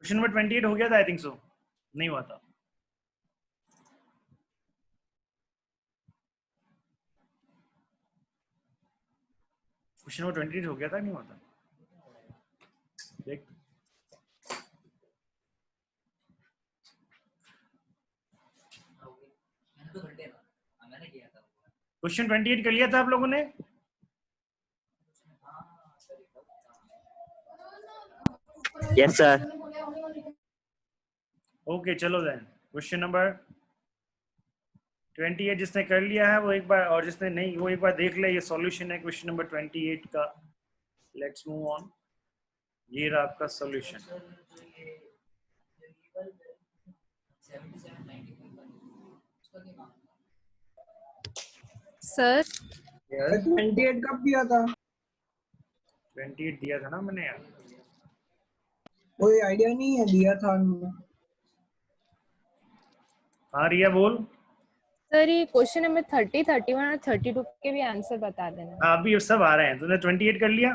Question number 28 हो गया था, आई थिंक सो, नहीं हुआ था। क्वेश्चन नंबर 28 हो गया था, नहीं हुआ था, देख। क्वेश्चन 28 कर लिया था आप लोगों ने? Yes sir. ओके चलो देन, क्वेश्चन नंबर 28 जिसने कर लिया है वो एक बार, और जिसने नहीं वो एक बार देख ले, ये सॉल्यूशन है क्वेश्चन नंबर 28 का। Let's move on. ये रहा आपका सॉल्यूशन। सर 28 कब दिया था? 28 दिया था ना मैंने यार। कोई आइडिया नहीं है, दिया था। हाँ रिया बोल। सर ये क्वेश्चन नंबर 30, 31 और 32 के भी आंसर बता देना। हाँ अभी सब आ रहे हैं। तूने 28 कर लिया?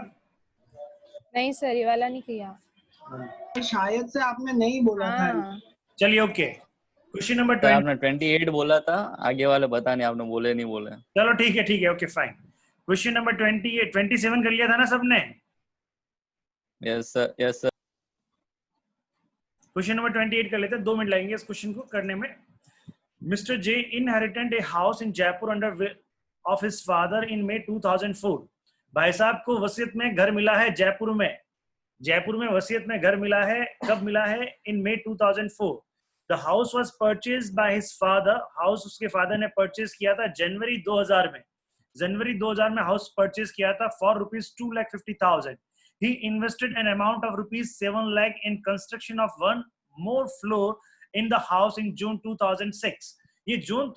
नहीं सर, ये वाला नहीं किया। शायद से आपने नहीं बोला था। हाँ चलिए ओके, क्वेश्चन नंबर सर 20। आपने 28 बोला था, आगे वाले पता नहीं आपने बोले नहीं बोले। चलो ठीक है ओके फाइन। क्वेश्चन नंबर 28, 27 कर लिया था ना सबने? Yes sir yes sir. Question number 28 कर लेते हैं, 2 मिनट लगेंगे इस क्वेश्चन को करने में। Mister J inherited a house in Jaipur under of his father in May 2004। भाई साहब को वसीयत में घर मिला है जयपुर में। जयपुर में वसीयत में घर मिला है, कब मिला है? इन May 2004। The house was purchased by his father. House उसके फादर ने परचेज किया था जनवरी 2000 में। जनवरी 2000 में हाउस परचेज किया था for ₹2,50,000। He invested an amount of ₹7 lakh in construction of one more floor in the house in June 2006। ये जून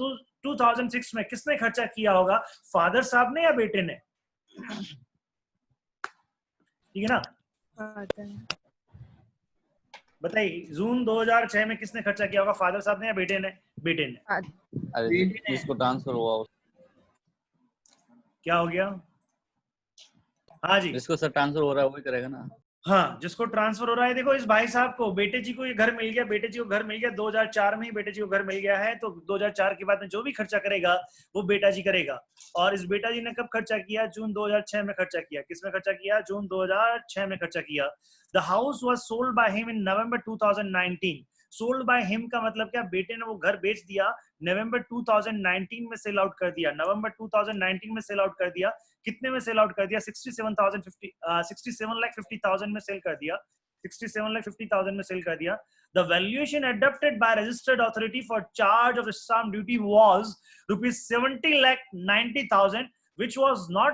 2006 में किसने खर्चा किया होगा? फादर साहब ने या बेटे ने? ठीक है ना? बताइए, जून 2006 में किसने खर्चा किया होगा? फादर साहब ने या बेटे ने? बेटे ने। अरे इसको ट्रांसफर हुआ, क्या हो गया? हाँ जी, जिसको सर ट्रांसफर हो रहा है वही करेगा ना। हाँ जिसको ट्रांसफर हो रहा है। देखो इस भाई साहब को, बेटे जी को ये घर मिल गया, बेटे जी को घर मिल गया 2004 में ही बेटे जी को घर मिल गया है। तो 2004 के बाद में जो भी खर्चा करेगा वो बेटा जी करेगा। और इस बेटा जी ने कब खर्चा किया? जून 2006 में खर्चा किया। किसमें खर्चा किया? जून 2006 में खर्चा किया। The house was sold by him in November 2019। Sold by him का मतलब क्या? बेटे ने वो घर बेच दिया, नवंबर 2019 में सेल आउट कर दिया। नवंबर 2019 में सेल आउट कर दिया। कितने में सेल आउट कर दिया? 67,50,000 में सेल कर दिया। 67,50,000 में सेल कर दिया। The valuation adopted by registered authority for charge of stamp duty was ₹70,90,000, which was not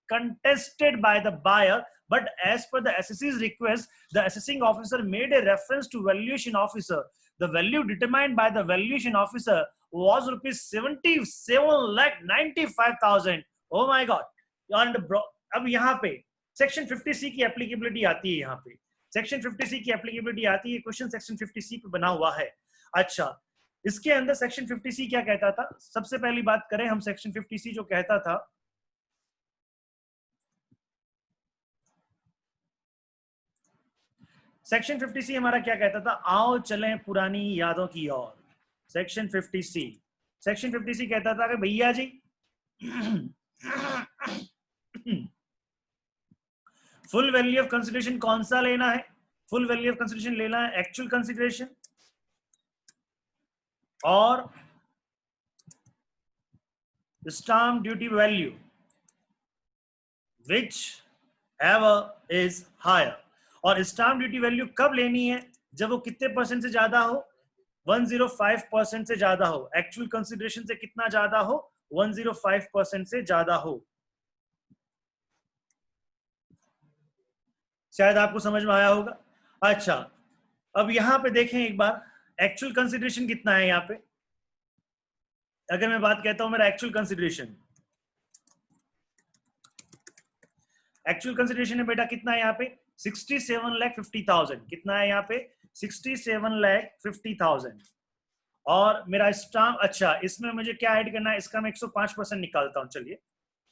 contested by the buyer, but as per the assessor's request, the assessing officer made a reference to valuation officer. The value determined by the valuation officer was ₹77,95,000. Oh my God! अब यहाँ पे section 50C की applicability आती है। यहाँ पे section 50C की applicability आती है। क्वेश्चन सेक्शन 50C पे बना हुआ है। अच्छा, इसके अंदर सेक्शन 50C क्या कहता था? सबसे पहली बात करें हम, सेक्शन 50C जो कहता था, सेक्शन 50C हमारा क्या कहता था? आओ चलें पुरानी यादों की ओर। सेक्शन 50C कहता था कि भैया जी फुल वैल्यू ऑफ कंसिडरेशन कौन सा लेना है? फुल वैल्यू ऑफ कंसिडरेशन लेना है एक्चुअल कंसिडरेशन और stamp duty value whichever is higher. और स्टाम्प ड्यूटी वैल्यू कब लेनी है? जब वो कितने परसेंट से ज्यादा हो? 105% से ज्यादा हो। एक्चुअल कंसिडरेशन से कितना ज्यादा हो? 105% से ज्यादा हो। शायद आपको समझ में आया होगा। अच्छा, अब यहां पे देखें एक बार, एक्चुअल कंसिडरेशन कितना है यहाँ पे? अगर मैं बात कहता हूं मेरा एक्चुअल कंसिडरेशन है बेटा कितना है यहाँ पे? 67,50,000। कितना है यहाँ पे? 67,50,000 और मेरा स्टाम्प, अच्छा इसमें मुझे क्या ऐड करना है, इसका मैं 105% निकालता हूं। चलिए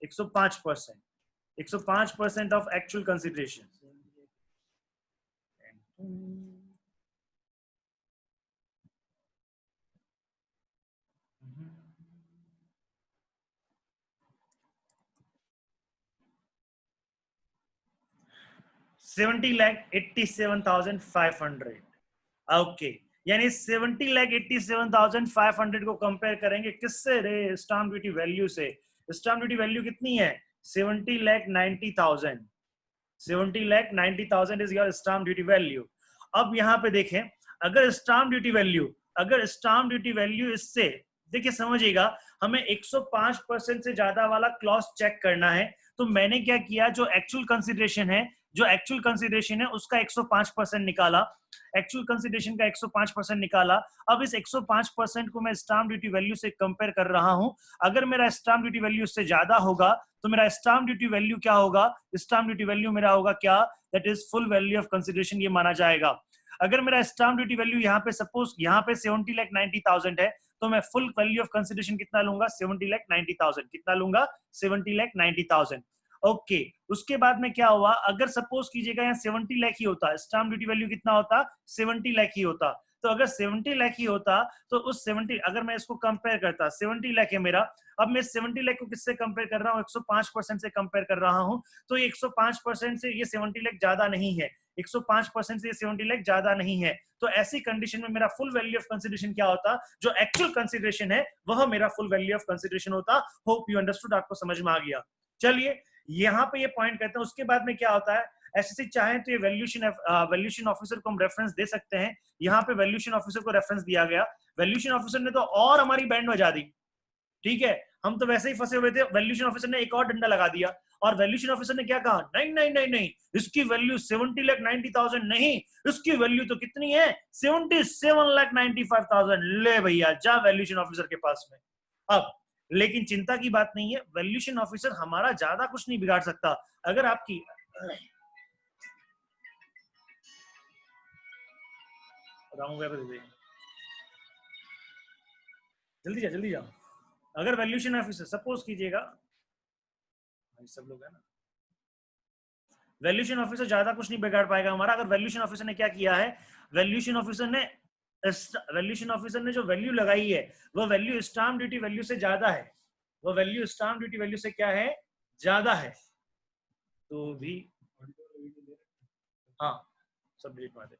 105% ऑफ एक्चुअल कंसिडरेशन। $70,87,500। ओके, यानी 70,87,500 को कंपेयर करेंगे किससे रे, स्टाम्प ड्यूटी वैल्यू से। स्टाम्प ड्यूटी वैल्यू कितनी है, 70,90,000। 70,90,000 is your stamp duty value. अब यहाँ पे देखें, अगर स्टाम्प ड्यूटी वैल्यू इससे, देखिए समझिएगा, हमें 105% से ज्यादा वाला क्लॉज चेक करना है। तो मैंने क्या किया, जो एक्चुअल कंसिडरेशन है उसका 105% निकाला, एक्चुअल कंसिडरेशन का 105% निकाला। अब इस 105% को मैं स्टाम्प ड्यूटी वैल्यू से कंपेयर कर रहा हूं। अगर मेरा स्टाम्प ड्यूटी वैल्यू इससे ज्यादा होगा तो मेरा स्टाम्प ड्यूटी वैल्यू क्या होगा, स्टाम्प ड्यूटी वैल्यू मेरा होगा क्या, that is full value of consideration, ये माना जाएगा। अगर मेरा स्टाम्प ड्यूटी वैल्यू यहाँ पे सपोज यहाँ पे 70,90,000 है, तो मैं फुल वैल्यू ऑफ कंसिडरेशन कितना लूंगा, 70,90,000। कितना लूंगा, 70,90,000। ओके, उसके बाद में क्या हुआ, अगर सपोज कीजिएगा यहाँ 70 लाख ही होता, स्टाम्प ड्यूटी वैल्यू कितना होता, 70 लाख ही होता। तो अगर 70 लाख ही होता तो उस 70, अगर मैं इसको कंपेयर करता, 70 लाख है मेरा, अब मैं 70 लाख को किससे कंपेयर कर रहा हूँ, 105% से कंपेयर कर रहा हूँ। तो 105% से ये 70 लाख ज्यादा नहीं है, 105% से ये 70 लाख ज्यादा नहीं है। तो ऐसी कंडीशन में मेरा फुल वैल्यू ऑफ कंसिडरेशन क्या होता, जो एक्चुअल कंसिडरेशन है वह मेरा फुल वैल्यू ऑफ कंसिडरेशन होता। होप यू अंडरस्टूड, आपको समझ में आ गया। चलिए यहाँ पे ये पॉइंट करते हैं। उसके बाद में क्या होता है, एसएससी चाहे तो ये वैल्यूएशन ऑफिसर को हम रेफरेंस दे सकते हैं। यहाँ पे वैल्यूएशन ऑफिसर को रेफरेंस दिया गया, वैल्यूएशन ऑफिसर ने तो और हमारी बैंड बजा दी। ठीक है, हम तो वैसे ही फंसे हुए थे, वैल्यूएशन ऑफिसर ने एक और डंडा लगा दिया और वैल्यूएशन ऑफिसर ने क्या कहा, नहीं नहीं नहीं नहीं, इसकी वैल्यू 70,90,000 नहीं, इसकी वैल्यू तो कितनी है, 77,95,000। ले भैया जा वैल्यूएशन ऑफिसर के पास में। अब लेकिन चिंता की बात नहीं है, वैल्यूएशन ऑफिसर हमारा ज्यादा कुछ नहीं बिगाड़ सकता। अगर आपकी जल्दी जाओ। अगर वैल्यूएशन ऑफिसर सपोज कीजिएगा, सब लोग है ना, वैल्यूएशन ऑफिसर ज्यादा कुछ नहीं बिगाड़ पाएगा हमारा। अगर वैल्यूएशन ऑफिसर ने क्या किया है, वैल्यूएशन ऑफिसर ने जो वैल्यू लगाई है वो वैल्यू स्टाम्प ड्यूटी वैल्यू से ज्यादा है, वो वैल्यू स्टाम्प ड्यूटी वैल्यू से क्या है, ज्यादा है। तो भी हाँ सब डिलीट मार दे।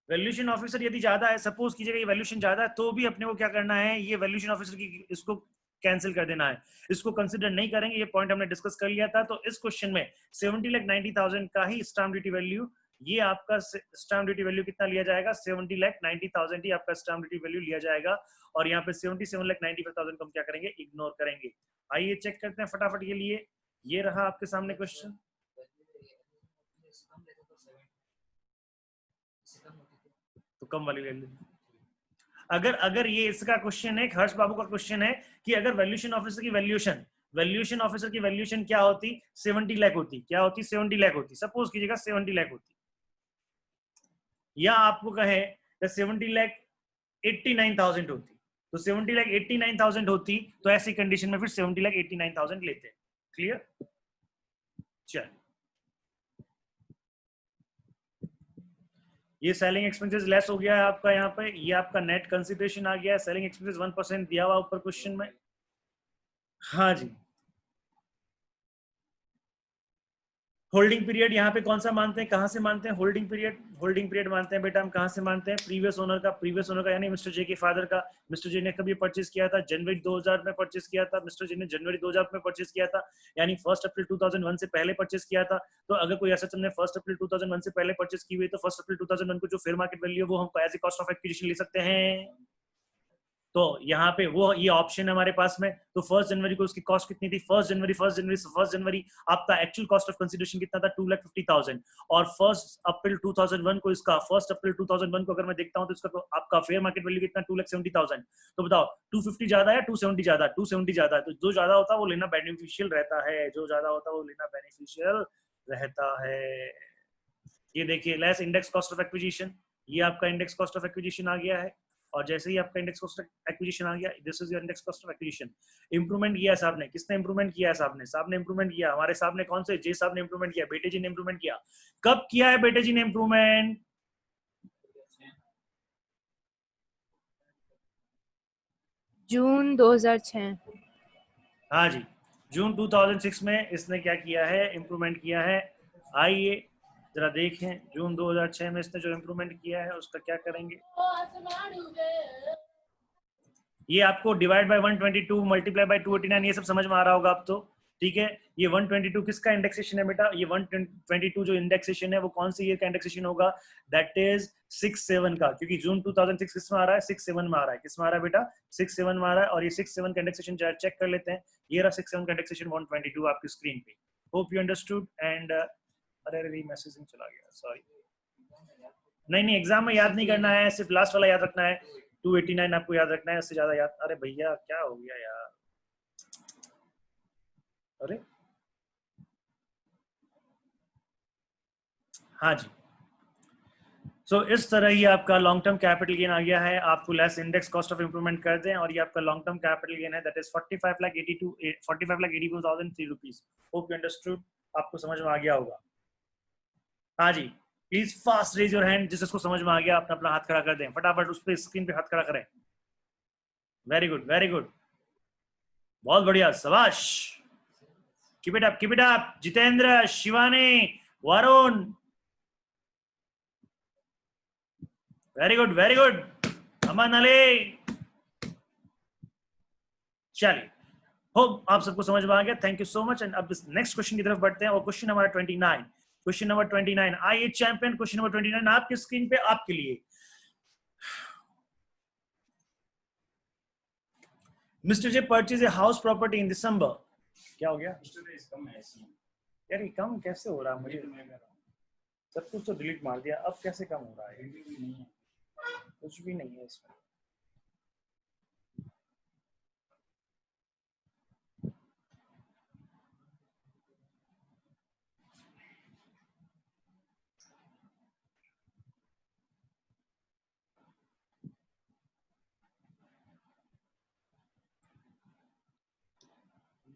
वैल्यूएशन ऑफिसर यदि ज्यादा है, सपोज कीजिएगा ये वैल्यूएशन ज्यादा है, तो भी अपने को क्या करना है, ये वैल्यूएशन ऑफिसर की इसको कैंसिल कर देना है, इसको कंसीडर नहीं करेंगे। ये पॉइंट हमने डिस्कस कर लिया था। तो इस क्वेश्चन में 70,90,000 का ही स्टाम्प ड्यूटी वैल्यू, ये आपका स्टाम्प ड्यूटी वैल्यू कितना लिया जाएगा, 70,90,000 ही आपका स्टाम्प ड्यूटी वैल्यू लिया जाएगा। और यहाँ पे 77,95,000 को हम क्या करेंगे, इग्नोर करेंगे। आइए चेक करते हैं फटाफट के लिए। ये रहा आपके सामने क्वेश्चन। तो कम वाली ले लो। अगर ये इसका क्वेश्चन है, हर्ष बाबू का क्वेश्चन है कि अगर वैल्यूएशन ऑफिसर की वैल्यूएशन क्या होती, 70 लाख होती, क्या होती, 70 लाख होती। सपोज कीजिएगा 70 लाख होती, या आपको कहे 70,89,000 होती, तो 70,89,000 होती, तो ऐसी कंडीशन में फिर 70,89,000 लेते हैं। क्लियर, चल ये सेलिंग एक्सपेंसेस लेस हो गया है आपका, यहाँ पे ये आपका नेट कंसिडरेशन आ गया है। सेलिंग एक्सपेंसेस 1% दिया हुआ ऊपर क्वेश्चन में। हाँ जी, होल्डिंग पीरियड यहाँ पे कौन सा मानते हैं, कहाँ से मानते हैं, होल्डिंग पीरियड मानते हैं बेटा हम, कहाँ से मानते हैं, प्रीवियस ओनर का यानी मिस्टर जे के फादर का। मिस्टर जे ने कभी परचेज किया था, जनवरी 2000 में परचेज किया था। मिस्टर जे ने जनवरी 2000 में परचेज किया था, यानी 1 अप्रैल 2001 से पहले परचेज किया था। तो अगर कोई एसेट हमने 1 अप्रैल 2001 से पहले परचेज की हुई, तो 1 अप्रैल 2001 को जो फेयर मार्केट वैल्यू है वो हम as a cost of acquisition ले सकते हैं। तो यहाँ पे वो ये ऑप्शन है हमारे पास में। तो 1 जनवरी को उसकी कॉस्ट कितनी थी, 1 जनवरी आपका एक्चुअल कॉस्ट ऑफ कंसिडरेशन कितना था, 2,50,000। और 1 अप्रैल 2001 को इसका 1 अप्रैल 2001 को अगर मैं देखता हूँ तो इसका तो आपका फेयर मार्केट वैल्यू कितना, 2,70,000। तो बताओ 250 ज्यादा है, 270 ज्यादा है, 270 ज्यादा है। तो जो ज्यादा होता है वो लेना बेनिफिशियल रहता है, जो ज्यादा होता है वो लेना बेनिफिशियल रहता है। ये देखिए less index cost of acquisition, ये आपका इंडेक्स कॉस्ट ऑफ एक्विजिशन आ गया है, और जैसे ही आपका इंडेक्स कॉस्ट ऑफ एक्विजिशन आ गया, this is your index cost of acquisition. Improvement किया है साहब ने, किसने इंप्रूवमेंट किया है? साहब ने इंप्रूवमेंट किया। हमारे साहब ने कौन से? जे साहब ने इंप्रूवमेंट किया, बेटे जी ने इंप्रूवमेंट किया। कब किया है बेटे जी ने इंप्रूवमेंट? जून 2006। हाँ जी, जून 2006 में इसने क्या किया है? इंप्रूवमेंट किया है। आइए जरा देखें जून 2006 में इसने जो इंप्रूवमेंट किया है उसका क्या करेंगे। ये आपको डिवाइड बाय 122 मल्टीप्लाई बाय 289 ये सब समझ में आ रहा होगा अब तो, ठीक है। ये 122 किसका इंडेक्सेशन है बेटा? ये 122 जो इंडेक्सेशन है वो कौन से ईयर का इंडेक्सेशन होगा? दैट इज 6-7 का, क्योंकि जून 2006 किस में आ रहा है? 6-7 में आ रहा है। किस में आ रहा है बेटा? 6-7 में आ रहा है। और ये 6-7 का इंडेक्सेशन चेक कर लेते हैं। ये रहा 6-7 का इंडेक्सेशन 122 आपकी स्क्रीन पे। Hope you understood. एंड अरे मैसेजिंग चला गया, सॉरी। नहीं एग्जाम में याद नहीं करना है, सिर्फ लास्ट वाला याद रखना है। 289 आपको याद रखना है, उससे ज्यादा याद। अरे भैया क्या हो गया यार, अरे हाँ जी। सो इस तरह ही आपका लॉन्ग टर्म कैपिटल गेन आ गया है। आपको less index cost of improvement कर दें और ये आपका लॉन्ग टर्म कैपिटल गेन है, that is 45,82,003 rupees. Hope you understood, आपको समझ में आ गया होगा। हाँ जी, please fast raise your hand, जिसको समझ में आ गया अपना अपना हाथ खड़ा कर दें फटाफट, उस पर स्क्रीन पे हाथ खड़ा करें। वेरी गुड वेरी गुड, बहुत बढ़िया, शाबाश। Keep it up. Jitendra, Shivani, Varun, very good very good. Aman Ali, चलिए होप आप सबको समझ में आ गया। Thank you so much. And अब नेक्स्ट क्वेश्चन की तरफ बढ़ते हैं, और क्वेश्चन हमारा 29। क्वेश्चन नंबर 29, आइए चैंपियन, क्वेश्चन नंबर 29 आपकी स्क्रीन पे आपके लिए। Mister J purchase a house property in December. क्या हो गया यार, ये कम कैसे हो रहा है? मुझे सब कुछ तो डिलीट मार दिया, अब कैसे कम हो रहा है? कुछ भी नहीं है इसमें।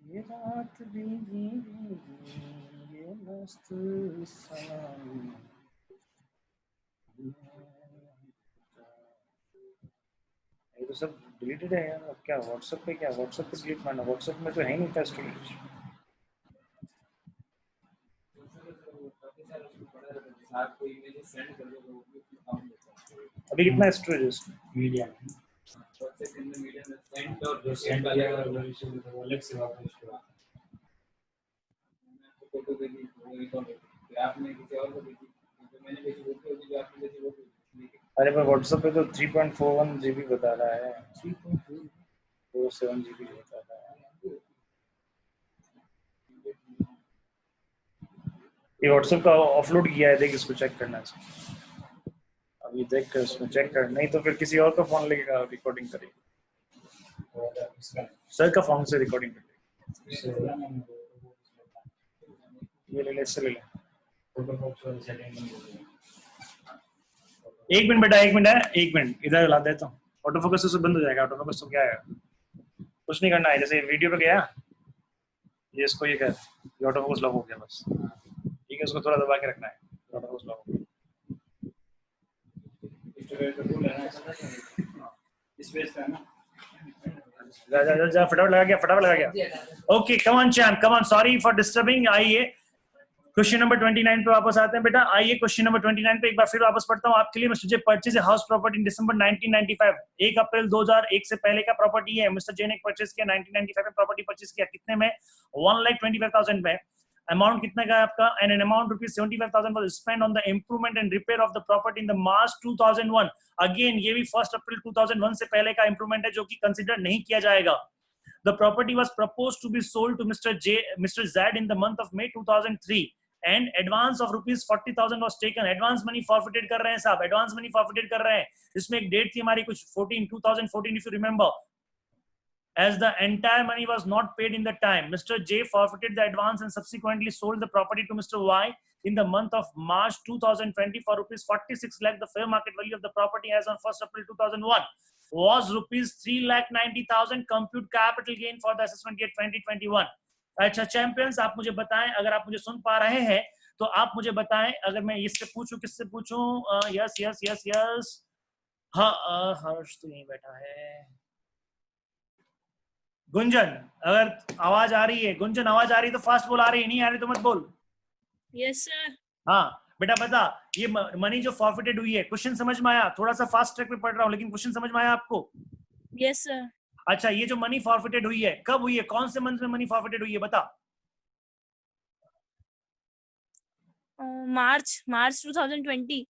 ये रात भीगी भीगी, ये मस्त सनम। ये तो सब डिलीटेड है यार। अब क्या व्हाट्सएप पे, क्या व्हाट्सएप पे डिलीट मारना? व्हाट्सएप में तो है ही नहीं था स्टोरेज। अभी कितना स्टोरेज है मीडिया में? अरे पर व्हाट्सएप पे तो 3.41 GB बता रहा है, 3.47 GB बता रहा है। ये व्हाट्सएप का ऑफलोड किया है, देख इसको चेक करना चाहिए। अभी देख कर इसमें चेक कर, नहीं तो फिर किसी और का फोन लेगा रिकॉर्डिंग करेगी। सर का फोन से रिकॉर्डिंग करेगी। ये ले ले, इससे ले ले। एक मिनट बेटा, एक मिनट है, एक मिनट इधर ला देता हूँ। ऑटो फोकस से बंद हो जाएगा। ऑटो फोकस तो क्या है, कुछ नहीं करना है। जैसे वीडियो पे गया ये, इसको ये कर, ये ऑटो फोकस लॉक हो गया बस, ठीक है। इसको थोड़ा दबा के रखना है, ऑटो फोकस लॉक हो गया। जा फटाफट लगा गया, फटाफट लगा गया। Okay come on champ, come on, sorry for disturbing. आइए क्वेश्चन नंबर 29 पे वापस आते हैं बेटा। आइए क्वेश्चन नंबर 29 पे एक बार फिर वापस पढ़ता हूँ आपके लिए। Mister J purchase a house property in December 1995। 1 April 2001 से पहले का प्रॉपर्टी है। मिस्टर जे ने परचेज किया 1995 में, प्रॉपर्टी परचेज किया कितने में? 1,25,000 में। अमाउंट कितने का है आपका? And an amount ₹75,000 was spent on the improvement and repair of the property in the March 2001। Again ये भी 1 अप्रैल 2001 से पहले का इंप्रूवमेंट है, जो कि कंसीडर नहीं किया जाएगा। The property was proposed to be sold to Mr. Z in the month of May 2003 and advance of ₹40,000 was taken. Advance money forfeited कर रहे हैं साहब, advance money forfeited कर रहे हैं। इसमें एक डेट थी हमारी कुछ 2014 if you remember। As the entire money was not paid in the time, Mr. J forfeited the advance and subsequently sold the property to Mr. Y in the month of March 2020 for rupees 46 lakh. The fair market value of the property as on 1st April 2001 was rupees 3,90,000. Compute capital gain for the assessment year 2021. अच्छा champions, आप मुझे बताएं, अगर आप मुझे सुन पा रहे हैं तो आप मुझे बताएं। अगर मैं इससे पूछूं, किससे पूछूं? यस यस यस यस, हाँ हर्ष तो यहीं बैठा है। गुंजन, अगर आवाज आ रही है, गुंजन आवाज आ रही है तो फास्ट बोल, आ रही है नहीं आ रही तो मत बोल। Yes sir. हाँ बेटा बता, ये मनी जो फॉरफिटेड हुई है, क्वेश्चन समझ में आया? थोड़ा सा फास्ट ट्रैक पे पढ़ रहा हूँ लेकिन क्वेश्चन समझ में आया आपको? Yes sir. अच्छा, ये जो मनी फॉरफिटेड हुई है कब हुई है, कौन से मंथ में मनी फॉरफिटेड हुई है बता? मार्च 2020।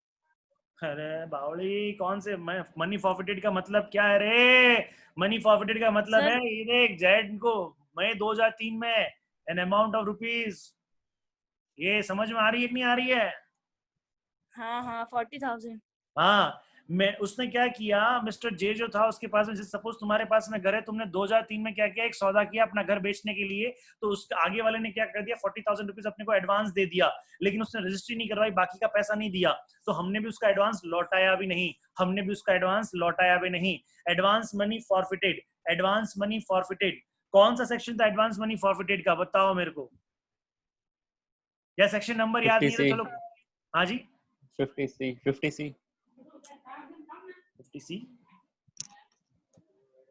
अरे बावली, कौन से मनी फॉरफिटेड का मतलब क्या है रे? मनी फॉरफिटेड का मतलब है, ये देख, जेड को मई 2003 में एन अमाउंट ऑफ रुपीज। ये समझ में आ रही है कि नहीं आ रही है? हाँ 40,000। हाँ, मैं उसने क्या किया, मिस्टर जे जो था उसके पास में, सपोज तुम्हारे पास में घर है, तुमने 2003 में क्या किया, एक सौदा किया अपना घर बेचने के लिए, तो उसके आगे वाले ने क्या कर दिया, 40,000 रुपीज अपने को एडवांस दे दिया, लेकिन उसने रजिस्ट्री नहीं करवाई, बाकी का पैसा नहीं दिया, तो हमने भी उसका एडवांस लौटाया भी नहीं, हमने भी उसका एडवांस लौटाया भी नहीं। Advance money forfeited, advance money forfeited, कौन सा सेक्शन था एडवांस मनी फॉरफिटेड का, बताओ मेरे को। या सेक्शन नंबर याद नहीं है तो चलो, हाँ जी 50C 50C 50C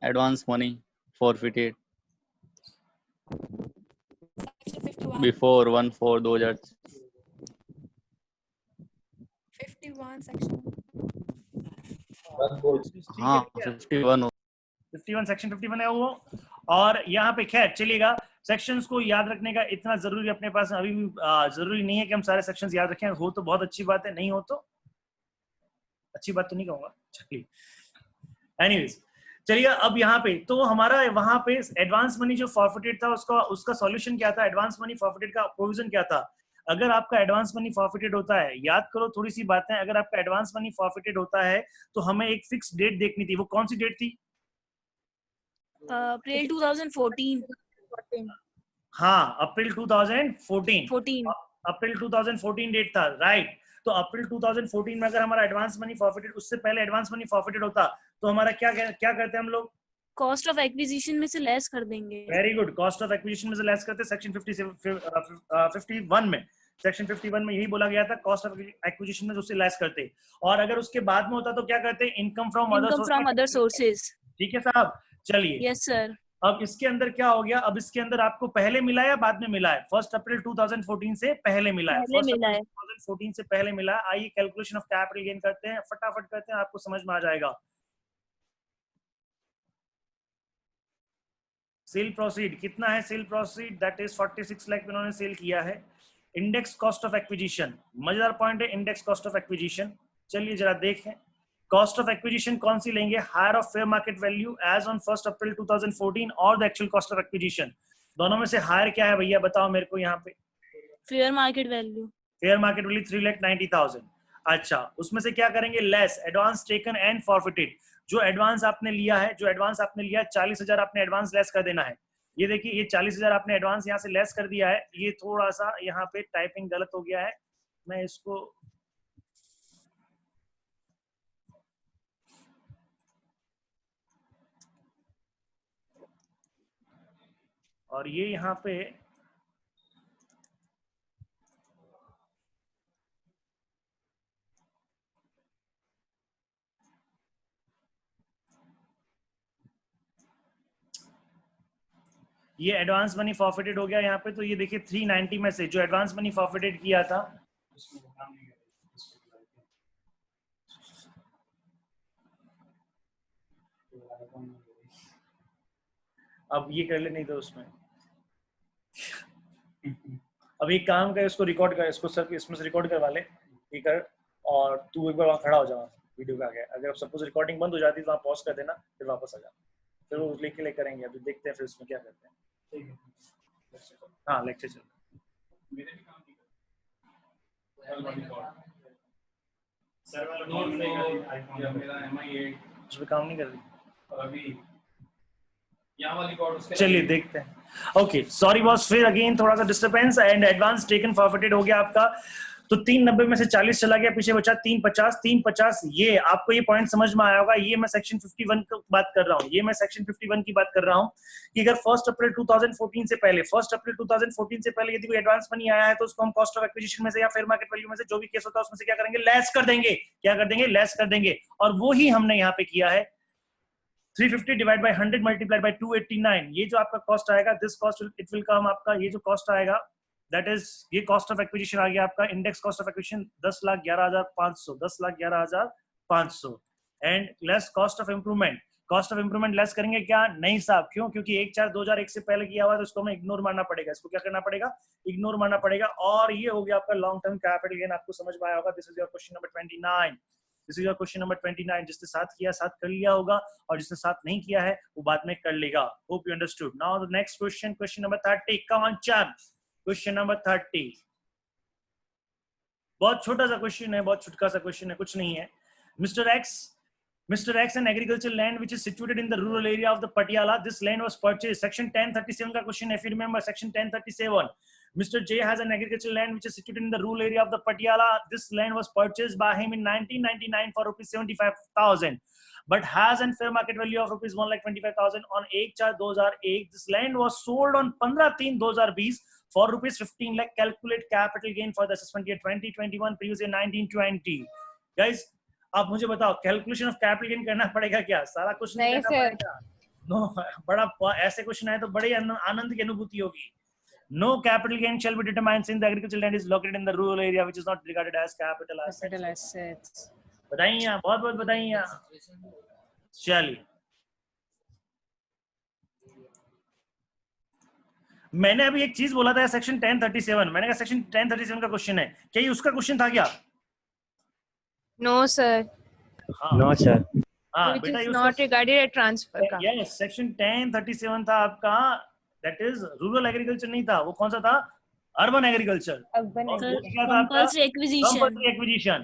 advance money forfeited before 1/4/2000। 51 section. हाँ 51 सेक्शन 51 है वो। और यहाँ पे खैर चलिएगा, सेक्शंस को याद रखने का इतना जरूरी अपने पास अभी भी जरूरी नहीं है कि हम सारे सेक्शंस याद रखें। हो तो बहुत अच्छी बात है, नहीं हो तो अच्छी बात तो नहीं कहूंगा, चलिए एनीवेज चलिए। अब यहाँ पे तो हमारा वहां पे एडवांस मनी जो फॉरफिटेड था उसका सॉल्यूशन क्या था, एडवांस मनी फॉरफिटेड का प्रोविजन क्या था। अगर आपका एडवांस मनी फॉरफिटेड होता है, याद करो थोड़ी सी बातें, अगर आपका एडवांस मनी फॉरफिटेड होता है तो हमें एक फिक्स डेट देखनी थी। वो कौन सी डेट थी? अप्रैल 2014। हाँ अप्रैल 2014। 14। अप्रैल 2014 डेट था, राइट। तो अप्रैल 2014 में अगर हमारा एडवांस मनी फॉरफिटेड, उससे पहले एडवांस मनी फॉरफिटेड होता तो हमारा क्या करते हैं हम लोग? कॉस्ट ऑफ एक्विजिशन में से लेस कर देंगे। Very good, cost of acquisition में से लेस करते। सेक्शन 51 में, सेक्शन 51 में यही बोला गया था, कॉस्ट ऑफ एक्विजिशन में उससे लेस करते। और अगर उसके बाद में होता तो क्या करते? Income from other sources. ठीक है साहब, चलिए। Yes sir. अब इसके अंदर क्या हो गया, अब इसके अंदर आपको पहले मिला है या बाद में मिला है? 1 अप्रैल 2014 से पहले मिला है, 1 अप्रैल 2014 से पहले मिला है। आइए कैलकुलेशन ऑफ कैपिटल गेन करते हैं, फटाफट करते हैं, आपको समझ में आ जाएगा। सेल प्रोसीड कितना है? Sale proceed that is 46 lakh इन्होंने सेल किया है। इंडेक्स कॉस्ट ऑफ एक्विजिशन, मजेदार पॉइंट है इंडेक्स कॉस्ट ऑफ एक्विजिशन। चलिए जरा देखें, कॉस्ट ऑफ एक्विजिशन कौन सी लेंगे? Higher of fair market value as on 1 April 2014 और the actual cost of acquisition. दोनों में से हायर क्या है भैया, बताओ मेरे को। यहाँ पे fair market value. Fair market value 3,90,000। अच्छा, उसमें से क्या करेंगे? Less advance taken and forfeited. जो एडवांस आपने लिया है, 40,000 आपने एडवांस लेस कर देना है। ये देखिए, ये 40,000 आपने एडवांस यहाँ से लेस कर दिया है। ये थोड़ा सा यहाँ पे टाइपिंग गलत हो गया है, मैं इसको और ये यहाँ पे ये एडवांस मनी फॉरफिटेड हो गया यहाँ पे। तो ये देखिए 390 में से जो एडवांस मनी फॉरफिटेड किया था, अब ये कर ले, नहीं तो उसमें अब एक काम कर, इसको रिकॉर्ड कर, इसको सर इसमें से रिकॉर्ड करवा ले, ये कर। और तू एक बार वहाँ खड़ा हो जा, वीडियो का आगे। अगर सपोज रिकॉर्डिंग बंद हो जाती है तो वहाँ पॉज कर देना, फिर वापस आ जा, फिर वो लेके करेंगे। अभी देखते हैं फिर उसमें क्या करते हैं। हाँ लेक्चर चल, उसमें काम नहीं कर रही। चलिए देखते हैं। ओके सॉरी बॉस, फिर अगेन थोड़ा सा disturbance and advance taken forfeited हो गया आपका। तो 390 में से 40 चला गया, पीछे बचा 350। ये आपको ये पॉइंट समझ में आया होगा। ये मैं सेक्शन 51 की बात कर रहा हूँ, ये मैं सेक्शन 51 की बात कर रहा हूँ कि अगर 1 अप्रैल 2014 से पहले, 1 अप्रैल 2014 से पहले यदि कोई एडवांस मनी आया है तो उसको हम कॉस्ट ऑफ एक्विजिशन में से या फेयर मार्केट वैल्यू में से जो भी केस होता है उसमें से क्या करेंगे, लेस कर देंगे। क्या कर देंगे? लेस कर देंगे। और वो ही हमने यहाँ पे किया है। 350 डिवाइड बाय 100 मल्टीप्लाइड बाय 289, ये जो आपका कॉस्ट आएगा, this cost it will come, आपका ये जो कॉस्ट आएगा दैट इज, ये कॉस्ट ऑफ एक्विजिशन आ गया आपका। Index cost of acquisition 10,11,500, 10,11,500 and less cost of improvement. Cost of improvement less करेंगे क्या? नहीं साहब, क्यों? क्योंकि 1/4/2001 से पहले किया हुआ है तो इसको हमें इग्नोर मारना पड़ेगा। इसको क्या करना पड़ेगा? इग्नोर मारना पड़ेगा। और ये हो गया आपका लॉन्ग टर्म कैपिटल गेन। आपको समझ में आया होगा। This is your question number 29। This is your question number 29। जिसने साथ किया साथ कर लिया होगा और जिसने साथ नहीं किया है वो बाद में कर लेगा। Hope you understood. Now the next question, question number 30। Come on chain, question number 30। बहुत छोटा सा क्वेश्चन है, बहुत छुटका सा क्वेश्चन है, कुछ नहीं है। Mr. X an agricultural land which is situated in the rural area of the Patiala. This land was purchased. Section 1037 का क्वेश्चन है, if you remember section 1037. Mr. J has an agricultural land which is situated in the rural area of the Patiala. This land was purchased by him in 1999 for rupees 75,000, but has a fair market value of rupees 1,25,000 on 1/4/2001. This land was sold on 15/3/2020 for rupees 15 lakh. Calculate capital gain for the assessment year 2021, previous year 1920. Guys, आप मुझे बताओ, calculation of capital gain करना पड़ेगा क्या? सारा कुछ नहीं करना पड़ेगा। नो, बड़ा ऐसे क्वेश्चन आए तो बड़े आनंद की अनुभूति होगी। No capital gain shall be determined since the agriculture land is located in the rural area which is not regarded as capital assets. बताइए, बहुत बहुत बताइए। चलिए, मैंने अभी एक चीज बोला था सेक्शन 1037। मैंने कहा सेक्शन 1037 का क्वेश्चन है, क्या ये उसका क्वेश्चन था क्या? No, sir. No, sir. हाँ Which बेटा, is not regarded at transfer का. यस, सेक्शन 1037 था आपका, दैट इज रूरल एग्रीकल्चर नहीं था। वो कौन सा था? Urban agriculture. Urban और वो agriculture. क्या था आपका? Compulsory acquisition. Compulsory acquisition.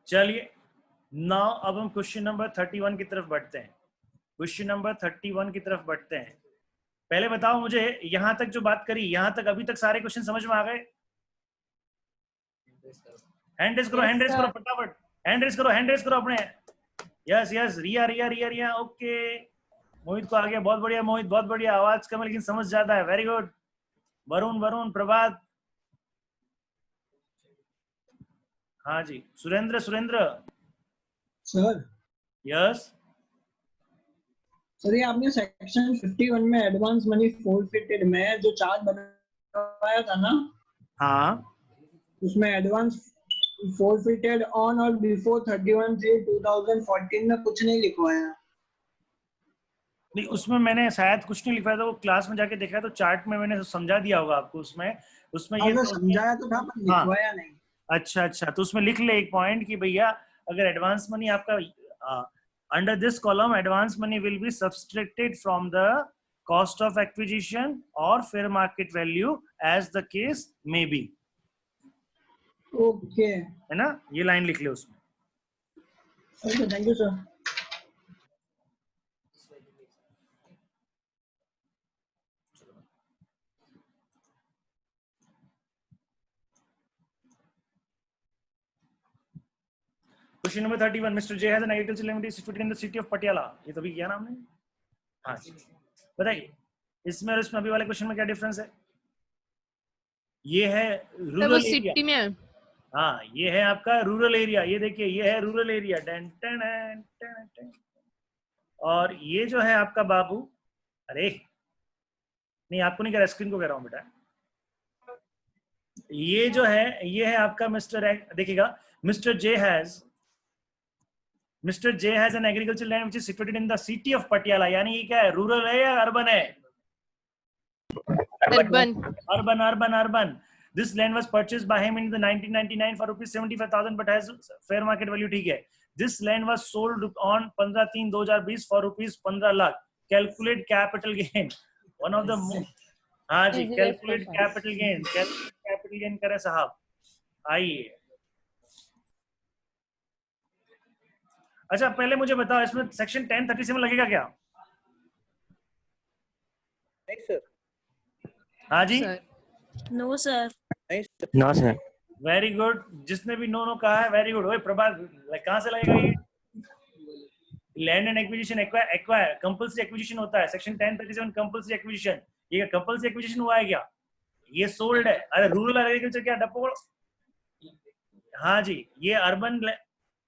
चलिए, नाउ अब हम क्वेश्चन नंबर 31 की तरफ बढ़ते हैं। क्वेश्चन नंबर 31 की तरफ बढ़ते हैं। पहले बताओ मुझे, यहां तक जो बात करी, यहां तक अभी तक सारे क्वेश्चन समझ में आ गए? हैंड रेज करो, हैंड रेज करो फटाफट, हैंड रेज करो, हैंड रेज करो अपने। यस यस, रिया रिया रिया रिया, ओके। मोहित को आ गया, बहुत बढ़िया मोहित, बहुत बढ़िया। आवाज कम लेकिन समझ ज्यादा है, वेरी गुड। वरुण, वरुण, प्रभात, हाँ जी। Surendra, Surendra sir. Yes sir, ये आपने सेक्शन 51 में एडवांस मनी फोरफिटेड में जो चार्ट बनाया था ना, हाँ, उसमें एडवांस फोरफिटेड ऑन और बिफोर 31/3/2014 में कुछ नहीं लिखवाया। नहीं, उसमें मैंने शायद कुछ नहीं लिखवाया था। वो क्लास में जाके देखा तो चार्ट में मैंने समझा दिया होगा आपको। उसमें ये तो समझाया तो था पर लिखवाया नहीं। अच्छा अच्छा, तो उसमें लिख ले एक पॉइंट कि भैया अगर एडवांस मनी आपका under this column, advance money will be subtracted from the cost of acquisition और fair market value as the case may be. Okay, है ना? ये लाइन लिख ले उसमें। Okay, thank you sir. Question number 31। Mister J has an agriculture limited situated in the city of Patiala. ये तो भी किया ना हमने। हाँ जी, बताइए इसमें और इसमें अभी वाले क्वेश्चन में क्या डिफरेंस है? ये है रूरल एरिया। सिटी में, हाँ, ये है आपका रूरल एरिया। ये देखिए, ये है रूरल एरिया। और ये जो है आपका बाबू, अरे नहीं, आपको नहीं कह रहा, स्क्रीन को कह रहा हूँ बेटा। ये जो है, ये है आपका मिस्टर, देखिएगा, mister J has an agriculture land which is situated in the city of Patiala. यानी ये क्या है, रूरल है या अर्बन है? urban. Urban, urban, urban. This land was purchased by him in the 1999 for rupees 75,000 but has fair market value, ठीक है। This land was sold on 15/3/2020 for rupees 15 lakh. Calculate capital gain. One of the हाँ जी, calculate capital gain. Calculate capital gain करें साहब, आइए। अच्छा पहले मुझे बताओ इसमें सेक्शन 1037 लगेगा क्या? नहीं सर, हाँ जी, सर नो सर. नहीं sir, no sir. Very good. जिसने भी नो नो कहा है वेरी गुड। ओए प्रभात, कहाँ से लगेगा ये? Land and acquisition acquire compulsory acquisition होता है, सेक्शन 1037 कंपल्सरी एक्विजिशन। ये कंपल्सरी एक्विजिशन हुआ है क्या? ये सोल्ड है। अरे रूरल एग्रीकल्चर क्या डप्पो? हाँ जी, ये अर्बन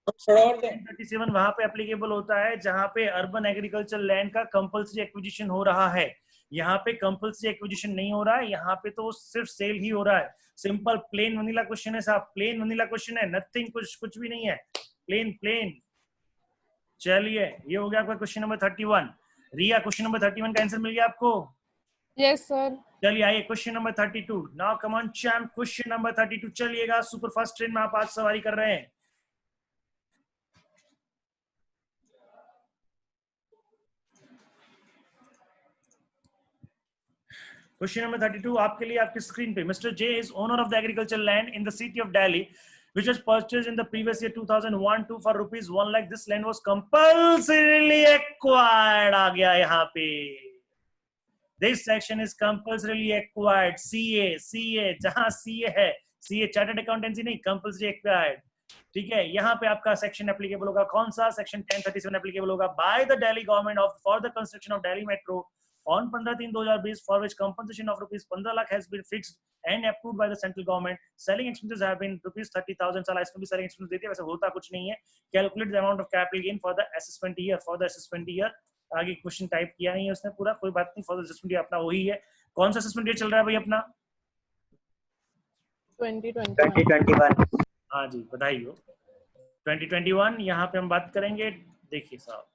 थोड़ा और दें। 1037 वहां पे एप्लीकेबल होता है जहां पे अर्बन एग्रीकल्चर लैंड का कंपल्सरी एक्विजिशन हो रहा है। यहाँ पे कंपल्सरी एक्विजिशन नहीं हो रहा है, यहाँ पे तो सिर्फ सेल ही हो रहा है। सिंपल प्लेन वनीला क्वेश्चन है साहब, प्लेन वनीला क्वेश्चन है, नथिंग, कुछ भी नहीं है, प्लेन प्लेन। चलिए ये हो गया आपका क्वेश्चन नंबर 31। रिया क्वेश्चन नंबर 31 का आंसर मिल गया आपको? Yes sir. चलिए आइए question number 32। Now come on champ, question number 32। चलिएगा, सुपर फास्ट ट्रेन में आप आज सवारी कर रहे हैं। Question number 32 आपके लिए आपकी स्क्रीन पे। Mr. J is owner of the agricultural land in the city of Delhi, which was purchased in the previous year 2001-2 for rupees 1 lakh. This land was compulsorily acquired। आ गया यहाँ पे। This section is compulsorily acquired। CA जहाँ CA है, CA chartered accountancy नहीं, compulsory acquired। ठीक है, यहाँ पे आपका सेक्शन एप्लीकेबल होगा कौन सा? सेक्शन 1037 एप्लीकेबल होगा। By the Delhi government of for the construction of Delhi metro on 15/3/2020 for which compensation of rupees 15 lakh has been fixed and approved by the central government. Selling expenses have been rupees 30,000। साला इसमें भी selling expenses देते हैं, वैसे होता कुछ नहीं है। Calculate the amount of capital gain for the assessment year। for the assessment year आगे क्वेश्चन टाइप किया नहीं है उसने पूरा, कोई बात नहीं। फॉर द असेसमेंट ईयर अपना वही है। कौन सा असेसमेंट ईयर चल रहा है भाई अपना? 2021। 2021। हाँ जी, बधाई हो। 2021 यहाँ पे हम बात करेंगे। देखिए साहब,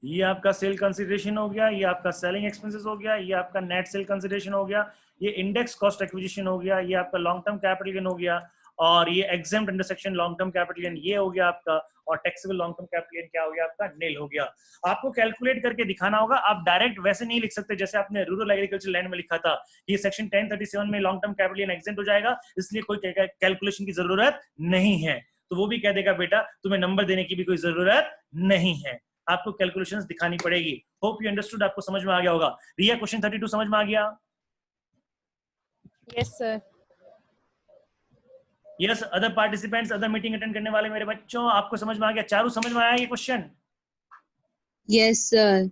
ये आपका सेल कंसिडरेशन हो गया, ये आपका सेलिंग एक्सपेंसेस हो गया, ये आपका नेट सेल कंसिडरेशन हो गया, ये इंडेक्स कॉस्ट एक्विजिशन हो गया, ये आपका लॉन्ग टर्म कैपिटल गेन हो गया, और ये exempt under section long term capital gain ये हो गया आपका, और taxable long term capital gain क्या हो गया आपका? नील हो गया। आपको कैलकुलेट करके दिखाना होगा, आप डायरेक्ट वैसे नहीं लिख सकते जैसे आपने रूरल एग्रीकल्चर लैंड में लिखा था। ये सेक्शन 1037 में long term capital gain exempt हो जाएगा, इसलिए कोई कैलकुलेशन की जरूरत नहीं है। तो वो भी कह देगा बेटा तुम्हें नंबर देने की भी कोई जरूरत नहीं है, आपको कैलकुलेशंस दिखानी पड़ेगी। होप यू अंडरस्टूड, आपको समझ में आ गया होगा। रिया क्वेश्चन 32 समझ में आ गया? Yes sir. Yes, other participants, other meeting attend करने वाले मेरे बच्चों, आपको समझ में आ गया? चारू समझ में आया ये question? Yes sir.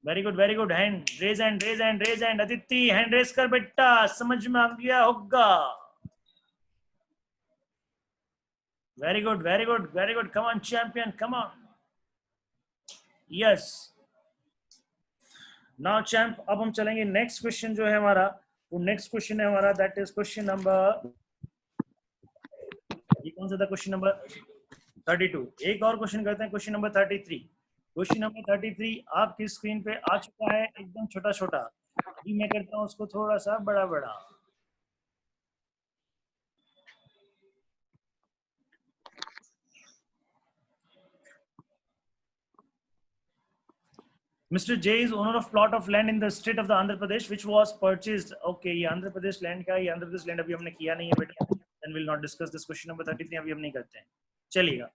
Very good very good. Hand raise and raise and raise and. Aditi hand raise कर बेटा, समझ में आ गया होगा। Very good very good very good. Come on champion, come on. Yes now champ, अब हम चलेंगे नेक्स्ट क्वेश्चन जो है हमारा, वो नेक्स्ट क्वेश्चन है हमारा, दैट इज क्वेश्चन नंबर, ये कौन सा था? Question number 32। एक और क्वेश्चन करते हैं, क्वेश्चन नंबर 33। क्वेश्चन नंबर 33 आपकी स्क्रीन पे आ चुका है, एकदम छोटा छोटा। अभी मैं करता हूँ उसको थोड़ा सा बड़ा बड़ा। Mr. J is owner of plot of land in the state of the Andhra Pradesh which was purchased। Okay, ये आंध्र प्रदेश लैंड का, ये आंध्र प्रदेश लैंड अभी हमने किया नहीं है बेटा, then we'll not discuss this question number 33 अभी हम नहीं करते हैं। चलिएगा,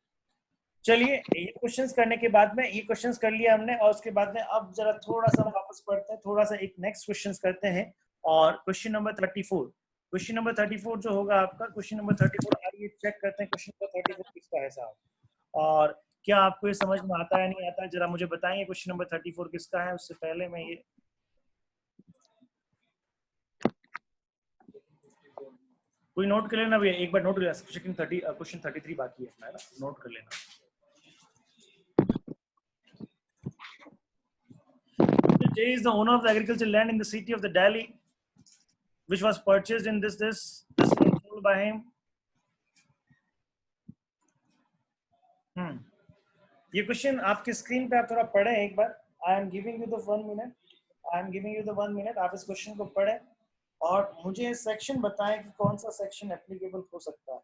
चलिए ये क्वेश्चंस करने के बाद में, ये क्वेश्चंस कर लिया हमने, और उसके बाद में अब जरा थोड़ा सा वापस पढ़ते हैं, थोड़ा सा एक नेक्स्ट क्वेश्चंस करते हैं। और क्वेश्चन नंबर 34, क्वेश्चन नंबर 34 जो होगा आपका, क्वेश्चन नंबर 34 आइए चेक करते हैं क्वेश्चन नंबर 34 किसका है साहब, और क्या आपको ये समझ में आता है नहीं आता है, जरा मुझे बताएंगे क्वेश्चन नंबर 34 किसका है। उससे पहले मैं ये कोई नोट कर लेना भैया, एक बार नोट कर लेना, क्वेश्चन 33 बाकी है ना, नोट कर लेना। Mr. J is the owner of the agricultural land in the city of the Delhi, which was purchased in this land sold by him। ये क्वेश्चन आपकी स्क्रीन पे आप थोड़ा पढ़ें एक बार। I am giving you the 1 minute, I am giving you the 1 minute. आप इस क्वेश्चन को पढ़ें और मुझे सेक्शन बताएं कि कौन सा सेक्शन एप्लीकेबल हो सकता है।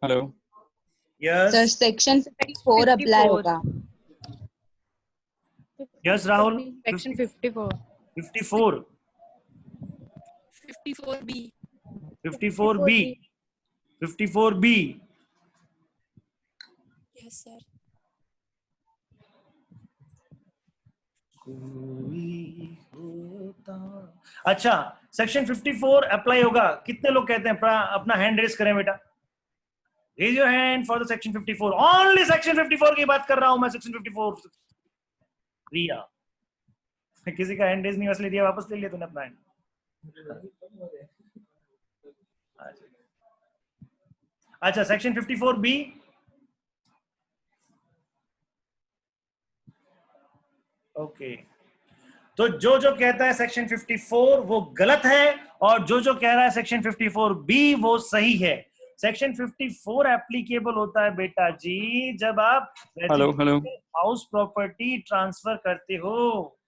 Hello. Yes sir section 54 apply होगा. Yes Rahul. Section 54. 54 54B. 54B 54B. Yes, sir. अच्छा, सेक्शन 54 अप्लाई होगा. कितने लोग कहते हैं? अपना हैंड रेज करें बेटा. Raise your hand for the section 54. Only section 54 की बात कर रहा हूं मैं. सेक्शन 54. रिया, किसी का हैंड रेज नहीं, इसलिए रिया वापस ले लिया तूने अपना हैंड. अच्छा, सेक्शन 54B. ओके, तो जो जो कहता है सेक्शन 54 वो गलत है, और जो जो कह रहा है सेक्शन 54B वो सही है. सेक्शन 54 एप्लीकेबल होता है बेटा जी जब आप hello hello house property transfer करते हो.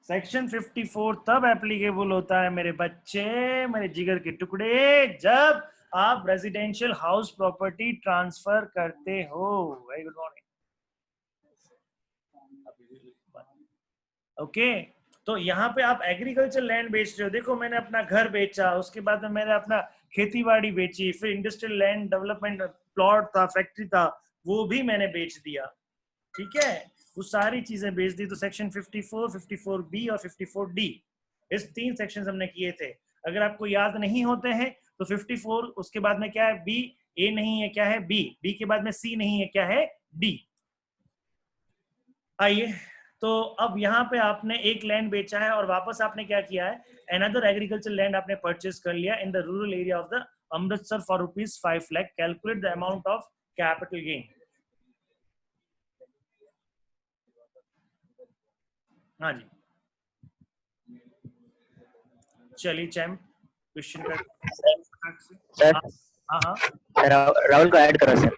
सेक्शन 54 तब एप्लीकेबल होता है मेरे बच्चे, मेरे जिगर के टुकड़े, जब आप रेजिडेंशियल हाउस प्रॉपर्टी ट्रांसफर करते हो. Very good morning. ओके, तो यहाँ पे आप एग्रीकल्चर लैंड बेच रहे हो. देखो, मैंने अपना घर बेचा, उसके बाद में मैंने अपना खेती बाड़ी बेची, फिर इंडस्ट्रियल लैंड डेवलपमेंट प्लॉट था, फैक्ट्री था, वो भी मैंने बेच दिया. ठीक है, वो सारी चीजें बेच दी. तो सेक्शन 54, 54B और 54D, इस 3 सेक्शंस हमने किए थे. अगर आपको याद नहीं होते हैं तो 54 उसके बाद में क्या है? B. A नहीं है, क्या है? B. B के बाद में C नहीं है, क्या है? D. आइए, तो अब यहाँ पे आपने एक लैंड बेचा है और वापस आपने क्या किया है? अनदर एग्रीकल्चर लैंड आपने परचेज कर लिया इन the rural area of the Amritsar for ₹5 lakh. Calculate the amount of capital gain. हाँ जी, चलिए चैम क्वेश्चन कर. सर हाँ हाँ, राहुल को ऐड करो sir.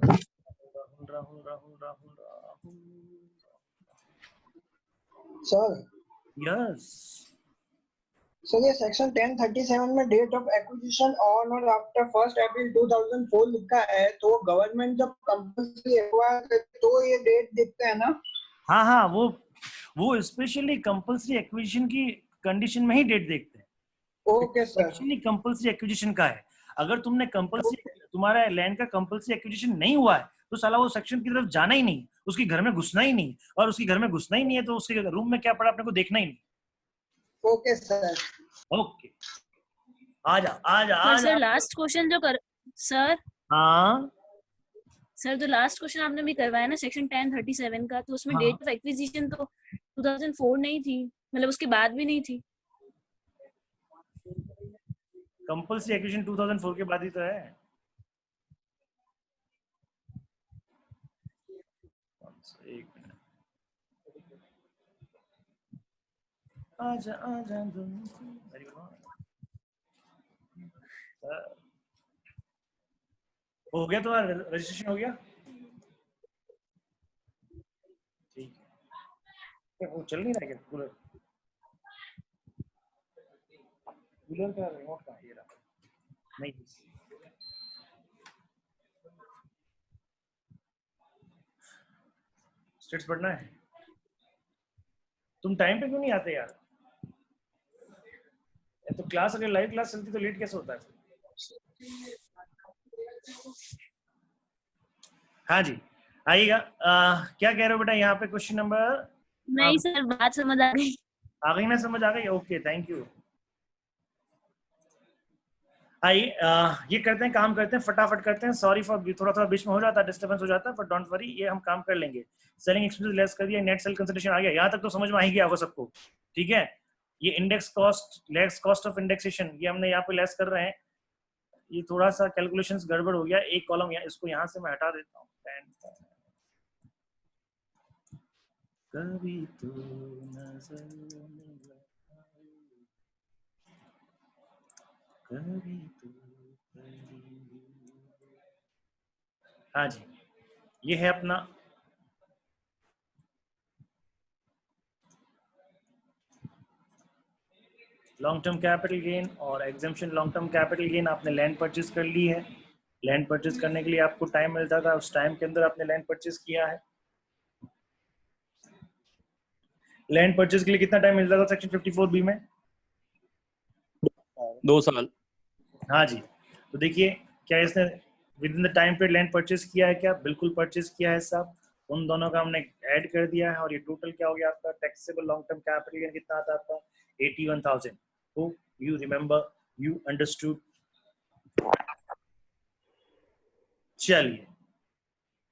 Rahul Rahul Rahul Rahul Rahul. Sir yes, sir ये सेक्शन 1037 में डेट ऑफ एक्विजिशन ऑन और आफ्टर 1 अप्रैल 2004 लिखा है, तो गवर्नमेंट जब कंपल्सरी एक्वायर करती तो ये डेट देखते हैं ना. हाँ हाँ, वो स्पेशली कंपल्सरी एक्विजिशन की कंडीशन में ही डेट देखते हैं. Okay sir. Actually compulsory acquisition का है. अगर तुमने तुम्हारा लैंड का कंपल्सरी एक्विजिशन नहीं हुआ है तो साला वो सेक्शन की तरफ जाना ही नहीं, उसके घर में घुसना ही नहीं, और उसके घर में घुसना ही नहीं है तो उसके रूम में क्या पड़ा अपने को देखना ही नहीं. Okay sir. ओके, आजा आजा सर आजा. लास्ट क्वेश्चन जो कर सर हाँ सर जो लास्ट क्वेश्चन आपने भी करवाया ना सेक्शन 1037 का, तो उसमें हाँ. डेट ऑफ एक्विजिशन तो 2004 नहीं थी, मतलब उसके बाद भी नहीं थी. कंपल्सरी एक्विजिशन 2004 के बाद ही तो है. एक मिनट, आजा आजा. Very good. हो गया तुम्हारा रजिस्ट्रेशन? हो गया? ठीक है. वो चल नहीं रहा है क्या कूलर? कूलर का रिमोट कहाँ है? ये रहा. नहीं, स्टेट्स पढ़ना है. तुम टाइम पे क्यों नहीं आते यार? तो क्लास, अगर लाइव क्लास चलती तो लेट कैसे होता है? हाँ जी, आइएगा. क्या कह रहे हो बेटा यहाँ पे? क्वेश्चन नंबर नहीं सर, बात समझ आ गई. आ गई ना? समझ आ गई. Okay, thank you. आइए, ये करते हैं, काम करते हैं, फटाफट करते हैं. सॉरी फॉर थोड़ा थोड़ा बीच में हो जाता है, डिस्टर्बेंस हो जाता है, बट डोंट वरी, ये हम काम कर लेंगे. सेलिंग एक्सपेंसेस लेस कर दिया, नेट सेल कंसिडरेशन आ गया. यहाँ तक तो समझ में आ ही गया होगा सबको. ठीक है, ये index cost, less cost of indexation, ये हमने यहाँ पे लेस कर रहे हैं. ये थोड़ा सा कैलकुलेशंस गड़बड़ हो गया. एक कॉलम इसको यहाँ से मैं हटा देता हूँ. कभी तो नजर में कभी तो. हाँ जी, ये है अपना लॉन्ग टर्म कैपिटल गेन और exemption long term capital gain, आपने लैंड परचेज कर ली है। लैंड परचेज करने के लिए आपको टाइम मिलता था, उस टाइम के अंदर आपने लैंड परचेज किया है। लैंड परचेज के लिए कितना टाइम मिलता था सेक्शन 54B में? 2 साल। हाँ जी। तो देखिए क्या इसने with in the time period land purchase किया है क्या? बिल्कुल परचेज किया है साहब। उन दोनों का हमने ऐड कर दिया है और ये टोटल क्या हो गया आपका? Taxable long term capital gain कितना आता है आपका? 81,000। Hope you remember, you understood. चलिए,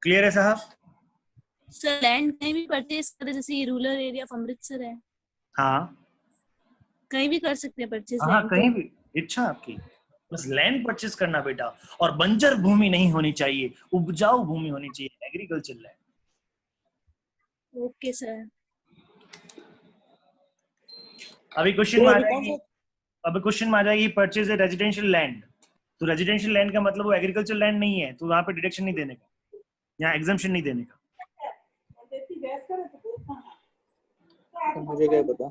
क्लियर है साहब? सर लैंड कहीं भी परचेज करें, जैसे ये रूरल एरिया ऑफ अमृतसर है, हाँ कहीं भी कर सकते हैं परचेज हाँ, लैंड? कहीं भी, इच्छा आपकी, बस लैंड परचेज करना बेटा। और बंजर भूमि नहीं होनी चाहिए, उपजाऊ भूमि होनी चाहिए, एग्रीकल्चर लैंड। Okay sir. अभी क्वेश्चन में आ जाएगी, अब क्वेश्चन में आ जाएगी परचेज ए रेजिडेंशियल लैंड। तो रेजिडेंशियल लैंड का मतलब वो एग्रीकल्चर लैंड नहीं है, तो वहां पे डिडक्शन नहीं देने का, यहाँ एग्जम्पशन नहीं देने का। तो मुझे क्या पता।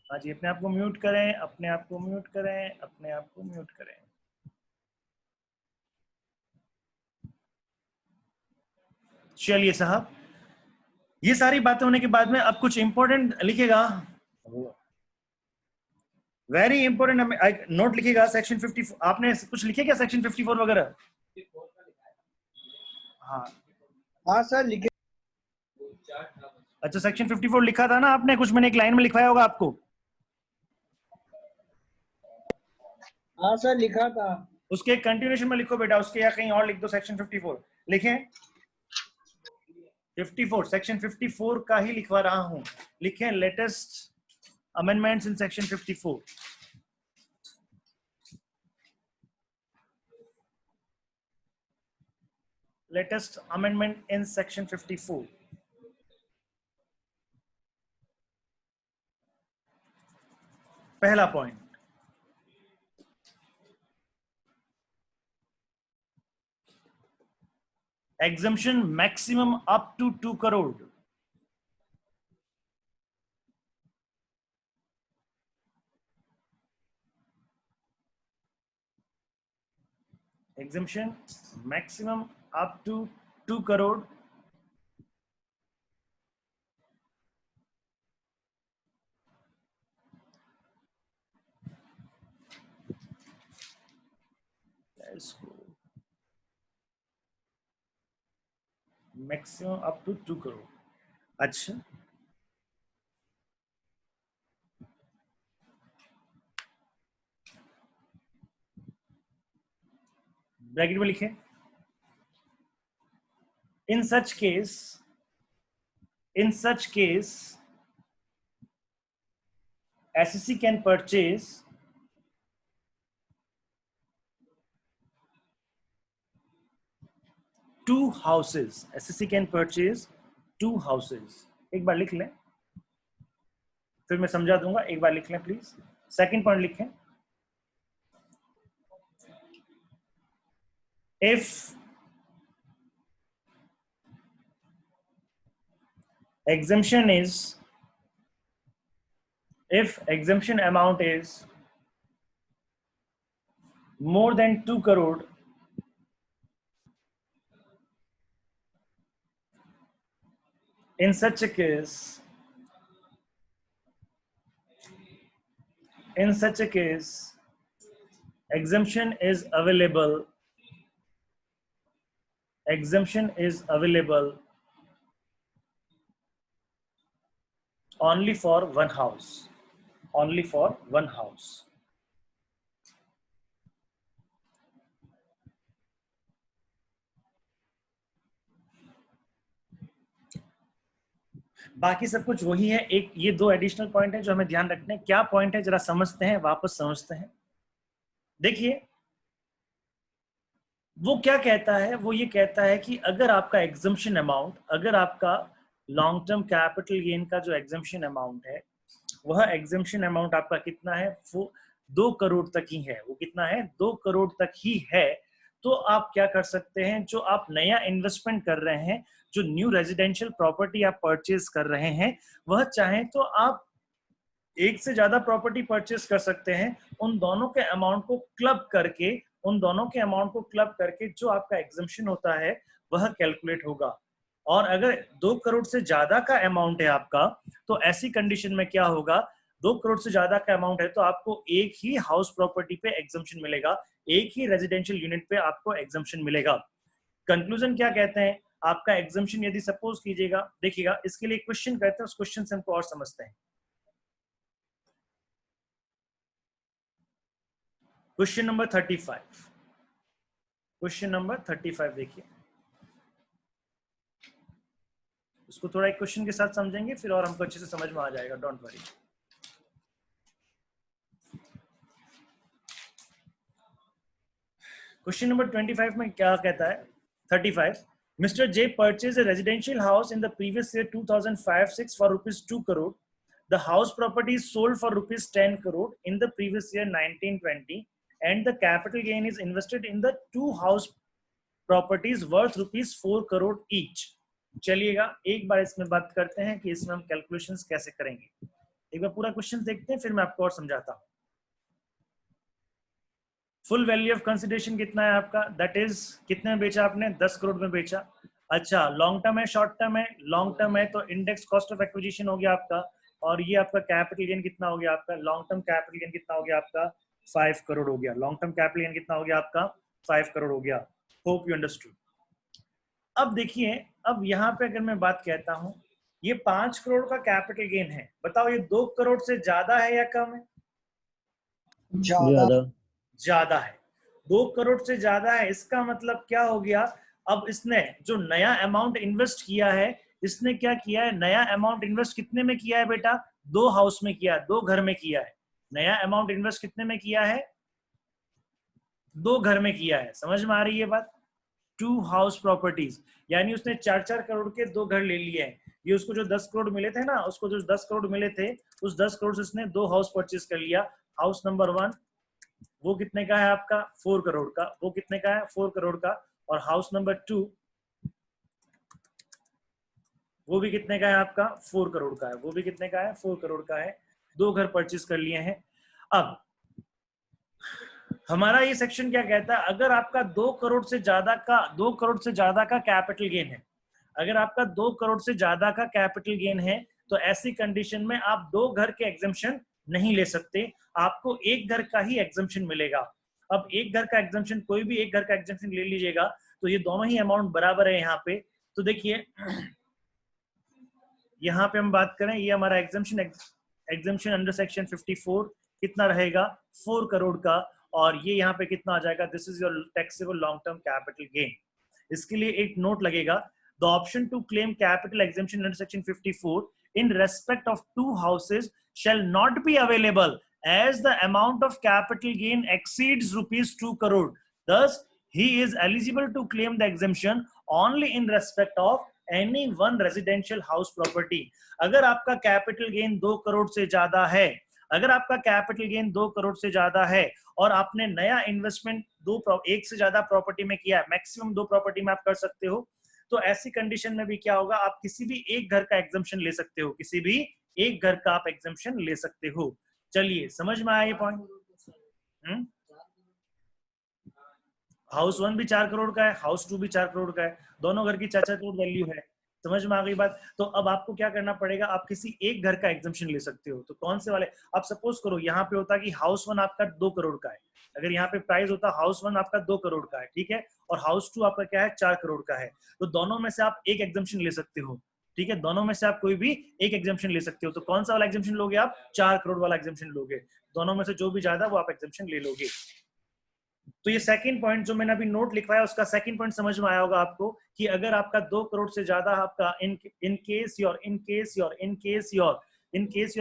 हाँ जी, अपने आप को म्यूट करें, अपने आप को म्यूट करें, अपने आप को म्यूट करें। चलिए साहब, ये सारी बातें होने के बाद में अब कुछ इंपॉर्टेंट लिखेगा, वेरी इंपॉर्टेंट नोट लिखेगा। सेक्शन 54 आपने कुछ लिखे क्या? सेक्शन 54 वगैरह? हाँ हाँ सर लिखे। अच्छा, सेक्शन 54 लिखा था ना आपने कुछ? मैंने एक लाइन में लिखवाया होगा आपको। हाँ सर लिखा था। उसके कंटिन्यूएशन में लिखो बेटा, उसके या कहीं और लिख दो। सेक्शन 54 लिखें, 54 सेक्शन 54 का ही लिखवा रहा हूं। लिखें latest amendments in section 54। Latest amendment in section 54। पहला point, exemption maximum up to 2 crore। exemption maximum up to 2 crore maximum up to 2 crore. अच्छा, ब्रैकेट में लिखें, in such case SSC can purchase two houses। SSC can purchase 2 houses। एक बार लिख लें, फिर मैं समझा दूंगा। एक बार लिख लें प्लीज। सेकंड पॉइंट लिखें, if exemption amount is more than 2 crore, in such a case exemption is available only for one house। बाकी सब कुछ वही है। एक ये 2 एडिशनल पॉइंट है जो हमें ध्यान रखने हैं। क्या पॉइंट है जरा समझते हैं, वापस समझते हैं। देखिए वो क्या कहता है, वो ये कहता है कि अगर आपका एग्जम्पशन अमाउंट, अगर आपका लॉन्ग टर्म कैपिटल गेन का जो एग्जम्पशन अमाउंट है, वह एग्जम्पशन अमाउंट आपका कितना है? वो 2 करोड़ तक ही है। वो कितना है? 2 करोड़ तक ही है। तो आप क्या कर सकते हैं, जो आप नया इन्वेस्टमेंट कर रहे हैं, जो न्यू रेजिडेंशियल प्रॉपर्टी आप परचेज कर रहे हैं, वह चाहे तो आप एक से ज्यादा प्रॉपर्टी परचेस कर सकते हैं, उन दोनों के अमाउंट को क्लब करके जो आपका एग्जम्पशन होता है वह कैलकुलेट होगा। और अगर 2 करोड़ से ज्यादा का अमाउंट है आपका, तो ऐसी कंडीशन में क्या होगा, 2 करोड़ से ज्यादा का अमाउंट है तो आपको एक ही हाउस प्रॉपर्टी पे एग्जम्पशन मिलेगा, एक ही रेजिडेंशियल यूनिट पे आपको एग्जम्पशन मिलेगा। कंक्लूजन क्या कहते हैं, आपका एग्जम्पशन यदि सपोज कीजिएगा, देखिएगा इसके लिए क्वेश्चन कहते हैं, उस क्वेश्चन से हमको और समझते हैं। क्वेश्चन नंबर 35 देखिए, उसको थोड़ा एक क्वेश्चन के साथ समझेंगे फिर और हमको अच्छे से समझ में आ जाएगा, डोंट वरी। क्वेश्चन नंबर 25 में क्या कहता है, 35, Mr. J purchased a residential house in the previous year 2005-6 for rupees 2 crore. The house property is sold for rupees 10 crore in the previous year 1920, and the capital gain is invested in the two house properties worth rupees 4 crore each. चलिएगा एक बार इसमें बात करते हैं कि इसमें हम calculations कैसे करेंगे। एक बार पूरा क्वेश्चन देखते हैं, फिर मैं आपको और समझाता हूँ। फुल वैल्यू ऑफ कंसिडरेशन कितना है आपका, दैट इज कितने में बेचा आपने, 10 करोड़ में बेचा। अच्छा, लॉन्ग टर्म है शॉर्ट टर्म है, लॉन्ग टर्म है तो इंडेक्स कॉस्ट ऑफ एक्विजिशन हो गया आपका, और ये आपका कैपिटल गेन कितना हो गया आपका, लॉन्ग टर्म कैपिटल गेन कितना हो गया आपका, 5 करोड़ हो गया। लॉन्ग टर्म कैपिटल गेन कितना हो गया आपका, 5 करोड़ हो गया। Hope you understood. अब देखिए, अब यहाँ पे अगर मैं बात कहता हूँ, ये 5 करोड़ का कैपिटल गेन है, बताओ ये 2 करोड़ से ज्यादा है या कम है? ज्यादा है, 2 करोड़ से ज्यादा है। इसका मतलब क्या हो गया, अब इसने जो नया अमाउंट इन्वेस्ट किया है, इसने क्या किया है, नया अमाउंट इन्वेस्ट कितने में किया है बेटा, 2 हाउस में किया है, 2 घर में किया है। नया अमाउंट इन्वेस्ट कितने में किया है, 2 घर में किया है। समझ में आ रही है बात? 2 हाउस प्रॉपर्टीज, यानी उसने 4-4 करोड़ के 2 घर ले लिए हैं। ये उसको जो 10 करोड़ मिले थे ना, उसको जो 10 करोड़ मिले थे, उस 10 करोड़ से उसने 2 हाउस परचेज कर लिया। हाउस नंबर 1 वो कितने का है आपका, 4 करोड़ का, वो कितने का है, 4 करोड़ का। और हाउस नंबर 2 वो भी कितने का है आपका, 4 करोड़ का है, वो भी कितने का है, 4 करोड़ का है। 2 घर परचेज कर लिए हैं। अब हमारा ये सेक्शन क्या कहता है, अगर आपका 2 करोड़ से ज्यादा का कैपिटल गेन है, अगर आपका 2 करोड़ से ज्यादा का कैपिटल गेन है, तो ऐसी कंडीशन में आप 2 घर के एग्जम्पशन नहीं ले सकते, आपको 1 घर का ही एग्जम्पशन मिलेगा। अब 1 घर का एग्जम्पशन, कोई भी 1 घर का एग्जम्पशन ले लीजिएगा, तो ये दोनों ही अमाउंट बराबर है यहाँ पे। तो देखिए यहाँ पे हम बात करें, ये हमारा एग्जम्पशन अंडर सेक्शन 54 कितना रहेगा, 4 करोड़ का, और ये यहाँ पे कितना आ जाएगा, this is your taxable long term capital gain. इसके लिए एक नोट लगेगा, the option to claim capital exemption under section 54 in respect of 2 houses shall not be available as the amount of capital gain exceeds rupees 2 crore. Thus, he is eligible to claim the exemption only in respect of any one residential house property. अगर आपका capital gain 2 crore से ज्यादा है, अगर आपका capital gain 2 crore से ज्यादा है और आपने नया इन्वेस्टमेंट 1 से ज्यादा प्रॉपर्टी में किया है, मैक्सिमम 2 प्रॉपर्टी में आप कर सकते हो, तो ऐसी कंडीशन में भी क्या होगा, आप किसी भी 1 घर का एग्जम्पशन ले सकते हो, किसी भी 1 घर का आप एग्जम्पशन ले सकते हो। चलिए समझ में आया ये पॉइंट? हाउस 1 भी 4 करोड़ का है, हाउस 2 भी 4 करोड़ का है, दोनों घर की 4-4 करोड़ वैल्यू है। समझ में आ गई बात? तो अब आपको क्या करना पड़ेगा, आप किसी 1 घर का एग्जम्पशन ले सकते हो। तो कौन से वाले, आप सपोज करो यहाँ पे होता कि हाउस 1 आपका 2 करोड़ का है, अगर यहाँ पे प्राइस होता हाउस 1 आपका 2 करोड़ का है, ठीक है, और हाउस 2 आपका क्या है, 4 करोड़ का है, तो दोनों में से आप एक एग्जम्पशन ले सकते हो, ठीक है, दोनों में से आप कोई भी एक एग्जम्पशन ले सकते हो। तो कौन सा वाला एग्जम्पशन लोगे आप, 4 करोड़ वाला एग्जम्पशन लोगे, दोनों में से जो भी ज्यादा वो आप एग्जम्पशन ले लोगे। तो ये सेकंड पॉइंट जो मैंने अभी नोट लिखवाया, उसका सेकंड पॉइंट समझ में आया होगा आपको, कि अगर आपका 2 करोड़ से ज्यादा आपका in case your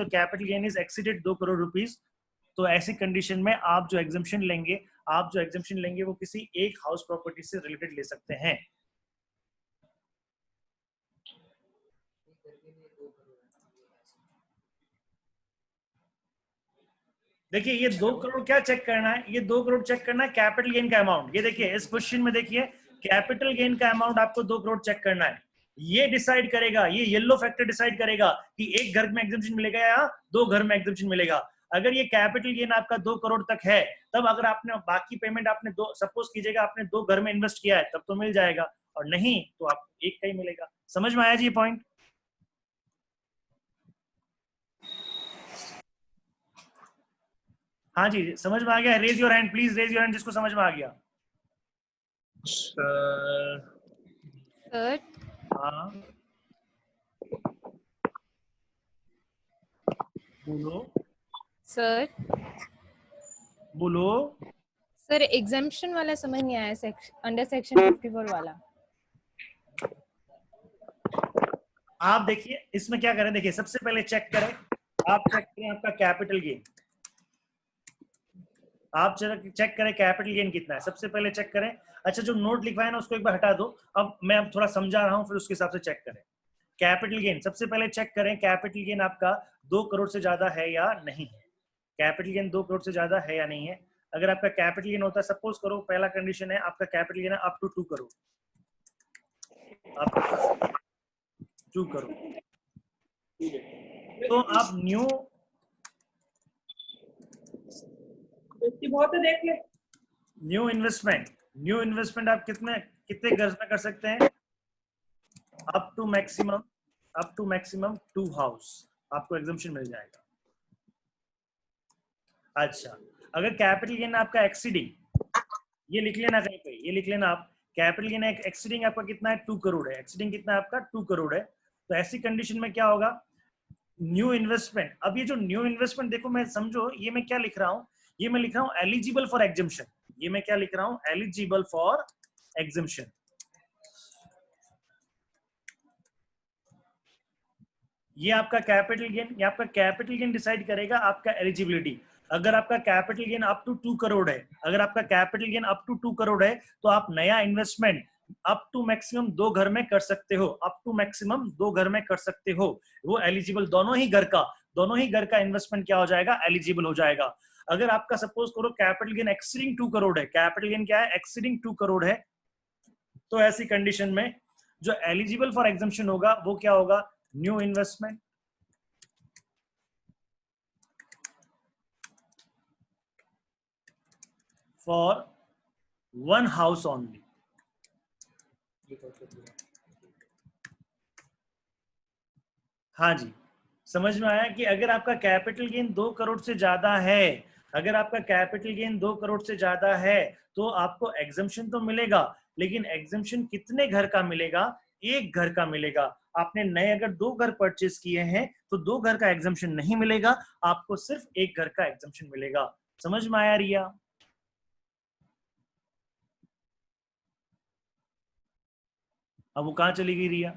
capital gain is exceeded 2 crore rupees, तो ऐसी कंडीशन में आप जो एग्जम्पशन लेंगे वो किसी 1 हाउस प्रॉपर्टी से रिलेटेड ले सकते हैं। देखिए ये 2 करोड़ क्या चेक करना है, ये 2 करोड़ चेक करना है कैपिटल गेन का अमाउंट। ये देखिए इस क्वेश्चन में देखिए कैपिटल गेन का अमाउंट आपको 2 करोड़ चेक करना है। ये डिसाइड करेगा, ये येलो फैक्टर डिसाइड करेगा कि एक घर में एग्जम्पशन मिलेगा या दो घर में एग्जम्पशन मिलेगा। अगर ये कैपिटल गेन आपका 2 करोड़ तक है, तब अगर आपने बाकी पेमेंट आपने दो, सपोज कीजिएगा आपने 2 घर में इन्वेस्ट किया है, तब तो मिल जाएगा, और नहीं तो आपको एक का ही मिलेगा। समझ में आया जी पॉइंट? हाँ जी, समझ में आ गया? Raise your hand please, raise your hand जिसको समझ में आ गया। सर हाँ बोलो, सर बोलो। सर एग्जाम्पशन वाला समझ नहीं आया, अंडर सेक्शन 54 वाला। आप देखिए इसमें क्या करें, देखिए सबसे पहले चेक करें, आप चेक करें आपका कैपिटल गेन, आप चेक करें कैपिटल गेन कितना है, सबसे पहले चेक करें। अच्छा जो नोट लिखवा है ना उसको एक बार हटा दो, अब मैं अब थोड़ा समझा रहा हूं, फिर उसके हिसाब से चेक करें। कैपिटल गेन सबसे पहले चेक करें, कैपिटल गेन आपका 2 करोड़ से ज्यादा है या नहीं है। कैपिटल गेन 2 करोड़ से ज्यादा है या नहीं है। अगर आपका कैपिटल गेन होता है, सपोज करो पहला कंडीशन है आपका कैपिटल गेन है अप टू 2 करोड़, आप 2 करोड़, तो आप न्यू इन्वेस्टमेंट आप कितने घर में कर सकते हैं? अप टू मैक्सिमम 2 हाउस आपको एग्जम्पशन मिल जाएगा। अच्छा अगर कैपिटल गेन आपका एक्सीडिंग, ये लिख लेना कहीं पे, ये लिख लेना आप, कैपिटल गेन एक्सीडिंग आपका कितना है? 2 करोड़ है। एक्सीडिंग कितना है आपका? 2 करोड़ है। तो ऐसी कंडीशन में क्या होगा? न्यू इन्वेस्टमेंट, अब ये जो न्यू इन्वेस्टमेंट देखो, मैं समझो ये मैं क्या लिख रहा हूं, ये मैं लिख रहा हूं एलिजिबल फॉर एग्जम्पशन। ये मैं क्या लिख रहा हूं? Eligible for exemption. ये आपका कैपिटल गेन, ये आपका कैपिटल गेन डिसाइड करेगा आपका एलिजिबिलिटी। अगर आपका capital gain up to 2 crore है, अगर आपका capital gain up to 2 crore है, तो आप नया इन्वेस्टमेंट अप टू मैक्सिमम 2 घर में कर सकते हो, अप टू मैक्सिमम 2 घर में कर सकते हो। वो एलिजिबल, दोनों ही घर का इन्वेस्टमेंट क्या हो जाएगा? एलिजिबल हो जाएगा। अगर आपका सपोज करो कैपिटल गेन एक्सीडिंग 2 करोड़ है, कैपिटल गेन क्या है? एक्सीडिंग 2 करोड़ है, तो ऐसी कंडीशन में जो एलिजिबल फॉर एग्जम्पशन होगा वो क्या होगा? New investment for 1 house only. हाँ जी, समझ में आया कि अगर आपका कैपिटल गेन 2 करोड़ से ज्यादा है, अगर आपका कैपिटल गेन 2 करोड़ से ज्यादा है, तो आपको एग्जम्पशन तो मिलेगा, लेकिन एग्जम्पशन कितने घर का मिलेगा? एक घर का मिलेगा। आपने नए अगर 2 घर परचेज किए हैं तो 2 घर का एग्जम्पशन नहीं मिलेगा, आपको सिर्फ एक घर का एग्जम्पशन मिलेगा। समझ में आया रिया? अब वो कहां चली गई रिया?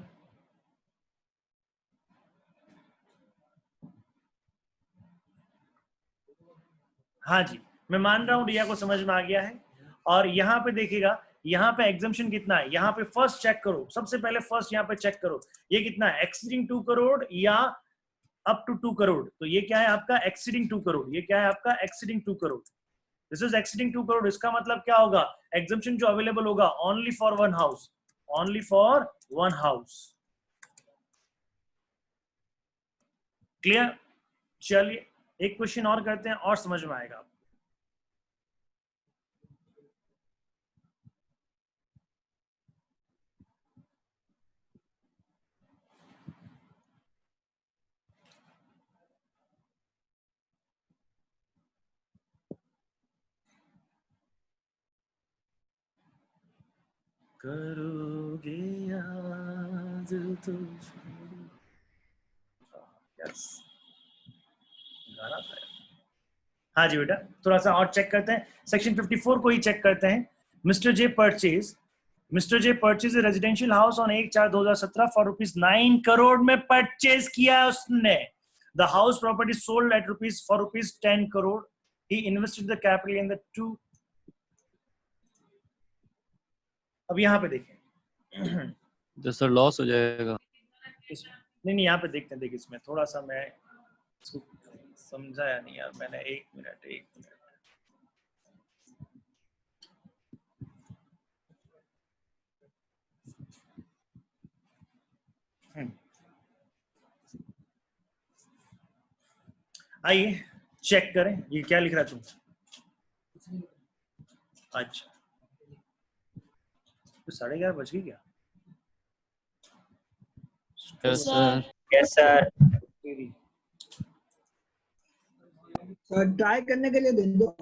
हाँ जी, मैं मान रहा हूं रिया को समझ में आ गया है। और यहाँ पे देखिएगा, यहाँ पे एग्जम्पशन कितना है, यहाँ पे फर्स्ट चेक करो, सबसे पहले फर्स्ट यहाँ पे चेक करो, ये कितना है? एक्सीडिंग 2 करोड़ या अप टू 2 करोड़? तो ये क्या है आपका? एक्सीडिंग 2 करोड़। ये क्या है आपका? Exceeding 2 crore. This is exceeding 2 crore. इसका मतलब क्या होगा? एग्जम्पशन जो अवेलेबल होगा only for 1 house, only for 1 house. Clear? चलिए एक क्वेश्चन और करते हैं और समझ में आएगा। करोगे याद तो यस, गाना था। हाँ जी बेटा, थोड़ा सा और चेक करते हैं, सेक्शन 54 को ही चेक करते हैं। Mister J purchase residential house on 1/4/2017 for ₹9 crore में परचेज किया उसने। The house property sold at ₹10 crore. He invested the capital in the 2। अब यहाँ पे देखें, तो सर लॉस हो जाएगा। नहीं यहाँ पे देखते हैं। देखिए इसमें थोड़ा सा मैं इसको समझाया नहीं यार मैंने, एक मिनट। आइए चेक करें ये क्या लिख रहा तू। अच्छा तो 11:30 बज गई क्या? Yes sir. Yes sir. Try करने के लिए दे दो।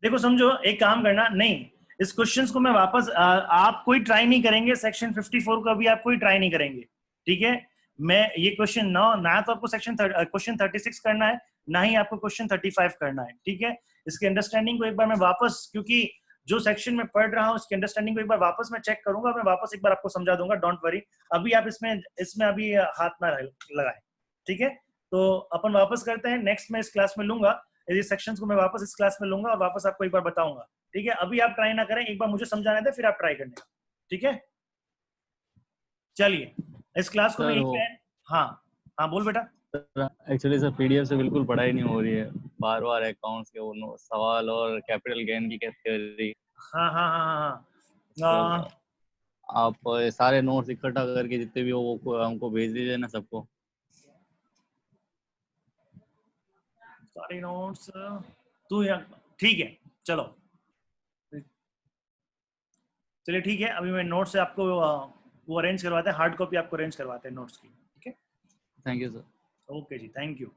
देखो समझो, एक काम करना, नहीं इस क्वेश्चंस को मैं वापस आप कोई ट्राई नहीं करेंगे, सेक्शन 54 का भी आप कोई ट्राई नहीं करेंगे, ठीक है? मैं ये क्वेश्चन ना तो आपको क्वेश्चन 36 करना है, ना ही आपको क्वेश्चन 35 करना है, ठीक है? इसके अंडरस्टैंडिंग को एक बार मैं वापस, क्योंकि जो सेक्शन में पढ़ रहा हूँ उसकी अंडरस्टैंडिंग को एक बार वापस मैं चेक करूंगा, मैं वापस एक बार आपको समझा दूंगा, डोंट वरी। अभी आप इसमें अभी हाथ ना लगाए, ठीक है? तो अपन वापस करते हैं, नेक्स्ट मैं इस क्लास में लूंगा, ये सेक्शंस को मैं वापस इस क्लास में लूंगा और वापस आपको एक बार बताऊंगा, ठीक है? अभी आप ट्राई ना करें, एक बार मुझे समझाने दें फिर आप ट्राई करने का, ठीक है? चलिए इस क्लास को मैं सर यहीं वो पे, हाँ हाँ बोल बेटा। एक्चुअली सर पीडीएफ से बिल्कुल पढ़ाई नहीं हो रही है, बार बार अकाउंट्स के वो सवाल और कैपिटल गेन की कैटेगरी। हाँ हाँ हाँ हाँ आप सारे नोट्स इकट्ठा करके जितने भी हो वो हमको भेज दीजिए ना सबको। सारे नोट्स तू ठीक है, चलो चलिए ठीक है, अभी मैं नोट्स से आपको वो अरेंज करवाते हैं, हार्ड कॉपी आपको अरेंज करवाते हैं नोट्स की, ठीक है? Thank you sir. ओके जी, थैंक यू।